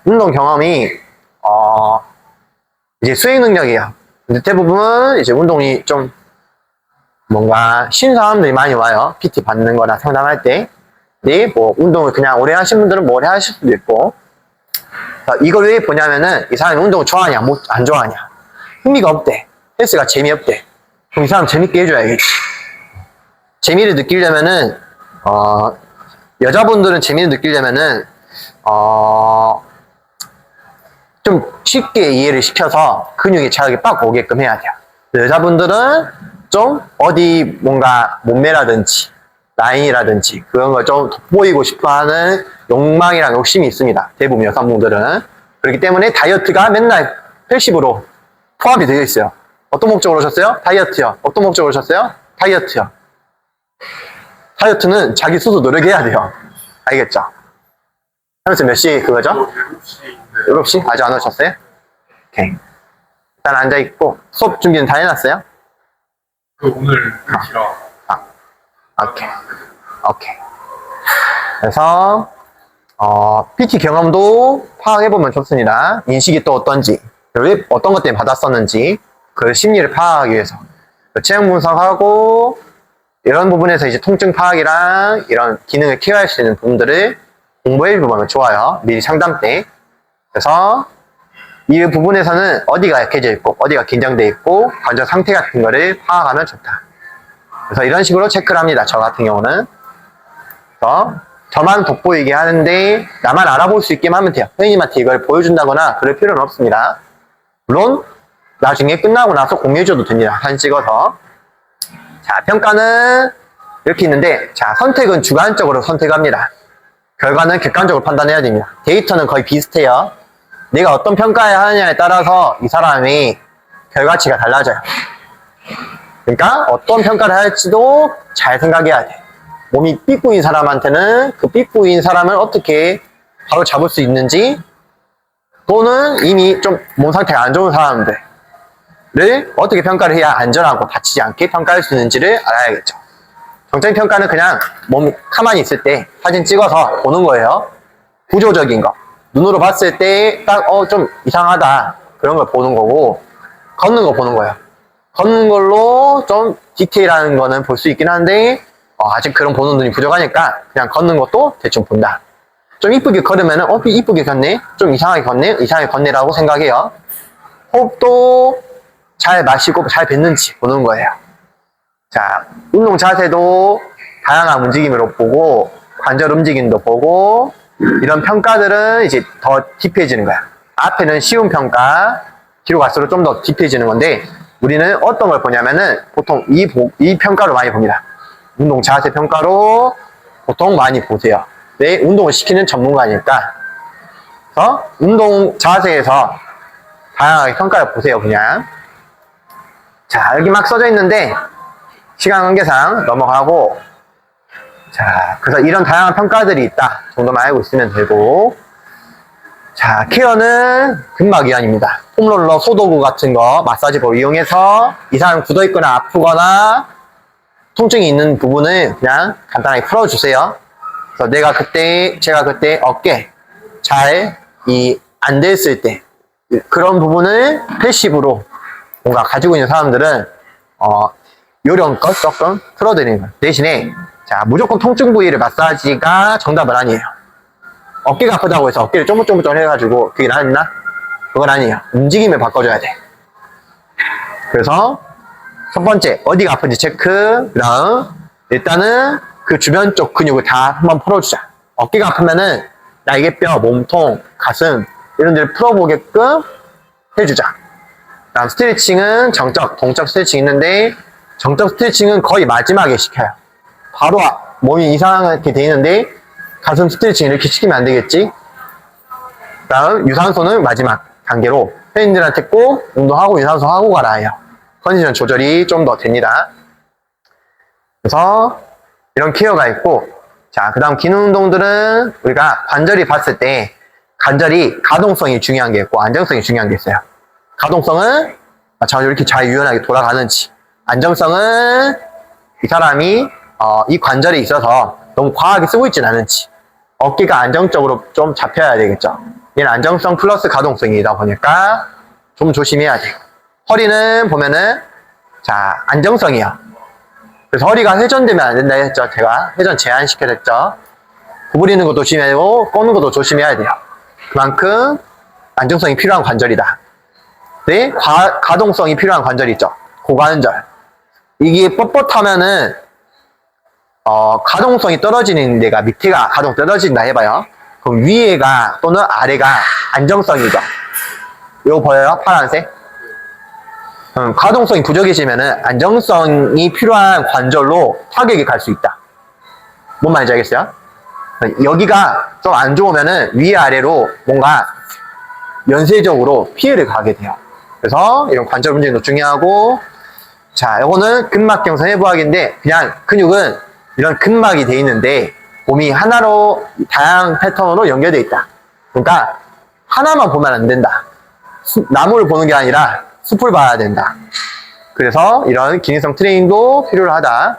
운동 경험이 이제 수행 능력이에요. 근데 대부분 이제 운동이 좀 뭔가 신사람들이 많이 와요. PT 받는 거나 상담할 때. 근데 뭐 운동을 그냥 오래 하신 분들은 뭐 오래 하실 수도 있고. 이걸 왜 보냐면은 이 사람이 운동을 좋아하냐 안 좋아하냐. 흥미가 없대. 헬스가 재미없대. 그럼 이 사람 재밌게 해줘야겠지. 재미를 느끼려면은 여자분들은 재미를 느끼려면은 좀 쉽게 이해를 시켜서 근육이 자극이 빡 오게끔 해야 돼요. 여자분들은 좀 어디 뭔가 몸매라든지 라인이라든지 그런 걸 좀 돋보이고 싶어하는 욕망이랑 욕심이 있습니다. 대부분 여성분들은. 그렇기 때문에 다이어트가 맨날 펠십으로 포함이 되어 있어요. 어떤 목적으로 오셨어요? 다이어트요. 어떤 목적으로 오셨어요? 다이어트요. 다이어트는 자기 스스로 노력해야 돼요. 알겠죠? 하면서 몇 시 그거죠? 7시? 아직 안 오셨어요? 오케이. 일단 앉아있고 수업 준비는 다 해놨어요? 오늘 싫어. 오케이. 그래서 PT 경험도 파악해보면 좋습니다. 인식이 또 어떤지, 왜 어떤 것 때문에 받았었는지, 그 심리를 파악하기 위해서. 체형 분석하고, 이런 부분에서 이제 통증 파악이랑 이런 기능을 케어할 수 있는 부분들을 공부해보면 좋아요. 미리 상담 때. 그래서 이 부분에서는 어디가 약해져 있고, 어디가 긴장돼 있고, 관절 상태 같은 거를 파악하면 좋다. 그래서 이런 식으로 체크를 합니다. 저 같은 경우는. 그래서 저만 돋보이게 하는데 나만 알아볼 수 있게만 하면 돼요. 선생님한테 이걸 보여준다거나 그럴 필요는 없습니다. 물론 나중에 끝나고 나서 공유해줘도 됩니다. 사진 찍어서. 자, 평가는 이렇게 있는데, 자, 선택은 주관적으로 선택합니다. 결과는 객관적으로 판단해야 됩니다. 데이터는 거의 비슷해요. 내가 어떤 평가를 하느냐에 따라서 이 사람이 결과치가 달라져요. 그러니까 어떤 평가를 할지도 잘 생각해야 돼. 몸이 삐꾸인 사람한테는 그 삐꾸인 사람을 어떻게 바로 잡을 수 있는지, 또는 이미 좀 몸 상태가 안 좋은 사람들을 어떻게 평가를 해야 안전하고 다치지 않게 평가할 수 있는지를 알아야겠죠. 정적인 평가는 그냥 몸 가만히 있을 때 사진 찍어서 보는 거예요. 구조적인 거. 눈으로 봤을 때 딱 좀 이상하다 그런 걸 보는 거고, 걷는 거 보는 거예요. 걷는 걸로 좀 디테일한 거는 볼 수 있긴 한데 아직 그런 보는 눈이 부족하니까 그냥 걷는 것도 대충 본다. 좀 이쁘게 걸으면은 이쁘게 걷네, 좀 이상하게 걷네, 이상하게 걷네라고 생각해요. 호흡도 잘 마시고 잘 뱉는지 보는 거예요. 자, 운동 자세도 다양한 움직임으로 보고, 관절 움직임도 보고, 이런 평가들은 이제 더 딥해지는 거야. 앞에는 쉬운 평가, 뒤로 갈수록 좀 더 딥해지는 건데, 우리는 어떤 걸 보냐면은 보통 이 평가로 많이 봅니다. 운동 자세 평가로 보통 많이 보세요. 왜? 운동을 시키는 전문가니까. 그래서 운동 자세에서 다양하게 평가를 보세요, 그냥. 자, 여기 막 써져 있는데 시간 관계상 넘어가고, 자, 그래서 이런 다양한 평가들이 있다 정도만 알고 있으면 되고, 자, 케어는 근막이완입니다. 폼롤러, 소도구 같은 거, 마사지볼 이용해서 이 사람 굳어있거나 아프거나 통증이 있는 부분을 그냥 간단하게 풀어주세요. 그래서 제가 그때 어깨 안 됐을 때 그런 부분을 패시브로 뭔가 가지고 있는 사람들은 요령껏 조금 풀어드리는 거예요. 대신에 자, 무조건 통증 부위를 마사지가 정답은 아니에요. 어깨가 아프다고 해서 어깨를 쪼물쪼물 해가지고 그게 낫나? 그건 아니에요. 움직임을 바꿔줘야 돼. 그래서 첫 번째 어디가 아픈지 체크. 그다음 일단은 그 주변 쪽 근육을 다 한번 풀어주자. 어깨가 아프면은 날개뼈, 몸통, 가슴 이런 데를 풀어보게끔 해주자. 다음 스트레칭은 정적, 동적 스트레칭 있는데, 정적 스트레칭은 거의 마지막에 시켜요. 바로 몸이 이상하게 돼 있는데 가슴 스트레칭 이렇게 시키면 안 되겠지. 다음 유산소는 마지막 단계로 팬들한테 꼭 운동하고 유산소 하고 가라 해요. 컨디션 조절이 좀 더 됩니다. 그래서 이런 케어가 있고, 자, 그 다음 기능 운동들은 우리가 관절이 봤을 때 관절이 가동성이 중요한 게 있고 안정성이 중요한 게 있어요. 가동성은 이렇게 잘 유연하게 돌아가는지, 안정성은 이 사람이 이 관절에 있어서 너무 과하게 쓰고 있진 않은지, 어깨가 안정적으로 좀 잡혀야 되겠죠. 얘는 안정성 플러스 가동성이다 보니까 좀 조심해야 돼요. 허리는 보면은 자, 안정성이요. 그래서 허리가 회전되면 안 된다 했죠. 제가 회전 제한시켜줬죠. 구부리는 것도 조심해야 되고 꺾는 것도 조심해야 돼요. 그만큼 안정성이 필요한 관절이다. 네, 가동성이 필요한 관절이 있죠. 고관절. 이게 뻣뻣하면은 가동성이 떨어지는 데가, 밑에가 가동 떨어진다 해봐요. 그럼 위에가 또는 아래가 안정성이죠. 이거 보여요? 파란색? 가동성이 부족해지면은 안정성이 필요한 관절로 타격이 갈 수 있다. 뭔 말인지 알겠어요? 여기가 좀 안 좋으면은 위아래로 뭔가 연쇄적으로 피해를 가게 돼요. 그래서 이런 관절 움직임도 중요하고, 자, 요거는 근막경선 해부학인데, 그냥 근육은 이런 근막이 돼 있는데 몸이 하나로 다양한 패턴으로 연결되어 있다. 그러니까 하나만 보면 안 된다. 나무를 보는 게 아니라 숲을 봐야 된다. 그래서 이런 기능성 트레이닝도 필요하다.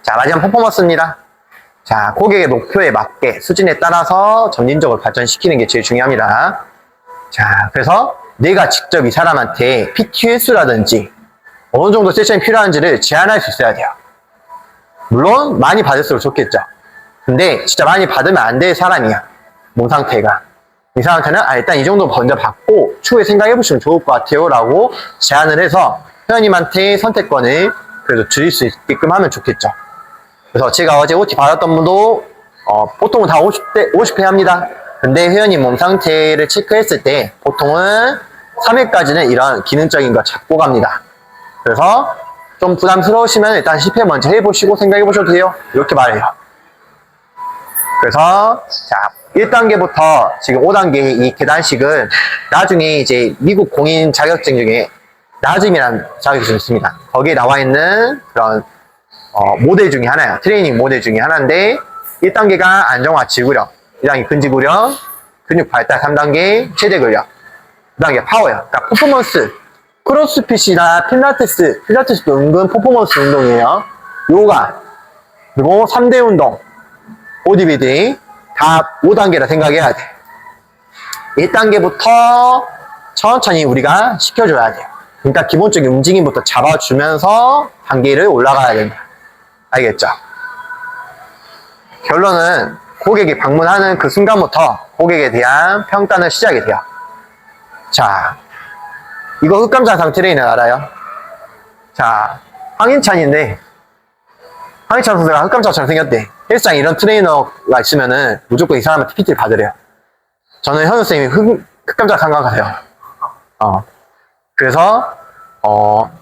자, 마지막 퍼포먼스입니다. 자, 고객의 목표에 맞게 수준에 따라서 점진적으로 발전시키는 게 제일 중요합니다. 자, 그래서 내가 직접 이 사람한테 PT 횟수라든지 어느 정도 세션이 필요한지를 제한할 수 있어야 돼요. 물론 많이 받을수록 좋겠죠. 근데 진짜 많이 받으면 안 될 사람이야. 몸 상태가. 이 사람한테는 일단 이 정도 먼저 받고 추후에 생각해 보시면 좋을 것 같아요 라고 제안을 해서 회원님한테 선택권을 그래도 줄일 수 있게끔 하면 좋겠죠. 그래서 제가 어제 OT 받았던 분도 보통은 다 50회 합니다. 근데 회원님 몸 상태를 체크했을 때 보통은 3회까지는 이런 기능적인 거 잡고 갑니다. 그래서 좀 부담스러우시면 일단 10회 먼저 해보시고 생각해 보셔도 돼요. 이렇게 말해요. 그래서 자 1단계부터 지금 5단계 이 계단식은 나중에 이제 미국 공인 자격증 중에 나즘이라는 자격증이 있습니다. 거기에 나와 있는 그런 모델 중에 하나예요. 트레이닝 모델 중에 하나인데 1단계가 안정화 지구력, 2단계 근지구력, 근육 발달, 3단계 최대 근력, 2단계 파워요. 그러니까 퍼포먼스, 크로스핏이나 필라테스도 은근 퍼포먼스 운동이에요. 요가, 그리고 3대 운동, 보디빌딩 다 5단계라 생각해야 돼. 1단계부터 천천히 우리가 시켜줘야 돼요. 그러니까 기본적인 움직임부터 잡아주면서 단계를 올라가야 된다. 알겠죠? 결론은 고객이 방문하는 그 순간부터 고객에 대한 평가는 시작이 돼요. 자, 이거 흑감장상 트레이너 알아요? 자, 황인찬인데 황인찬 선수가 흑감장처럼 생겼대. 헬스장에 이런 트레이너가 있으면은 무조건 이 사람한테 PT를 받으래요. 저는 현우 선생님이 흑감장 상관가세요. 그래서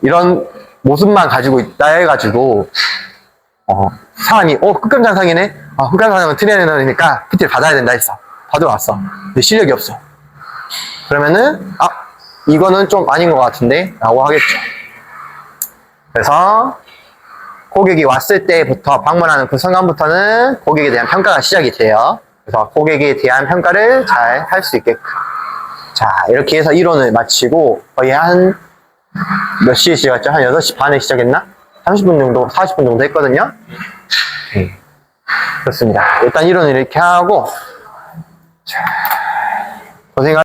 이런 모습만 가지고 있다 해가지고 사람이 흑감장상이네? 흑감장상은 트레이너니까 PT를 받아야 된다 했어. 받으러 왔어. 근데 실력이 없어. 그러면은 이거는 좀 아닌 것 같은데 라고 하겠죠. 그래서 고객이 왔을 때부터 방문하는 그 순간부터는 고객에 대한 평가가 시작이 돼요. 그래서 고객에 대한 평가를 잘 할 수 있게끔. 자, 이렇게 해서 이론을 마치고 거의 한 몇 시에 시작했죠? 한 6시 반에 시작했나? 30분 정도, 40분 정도 했거든요. 그렇습니다. 일단 이론을 이렇게 하고 고생하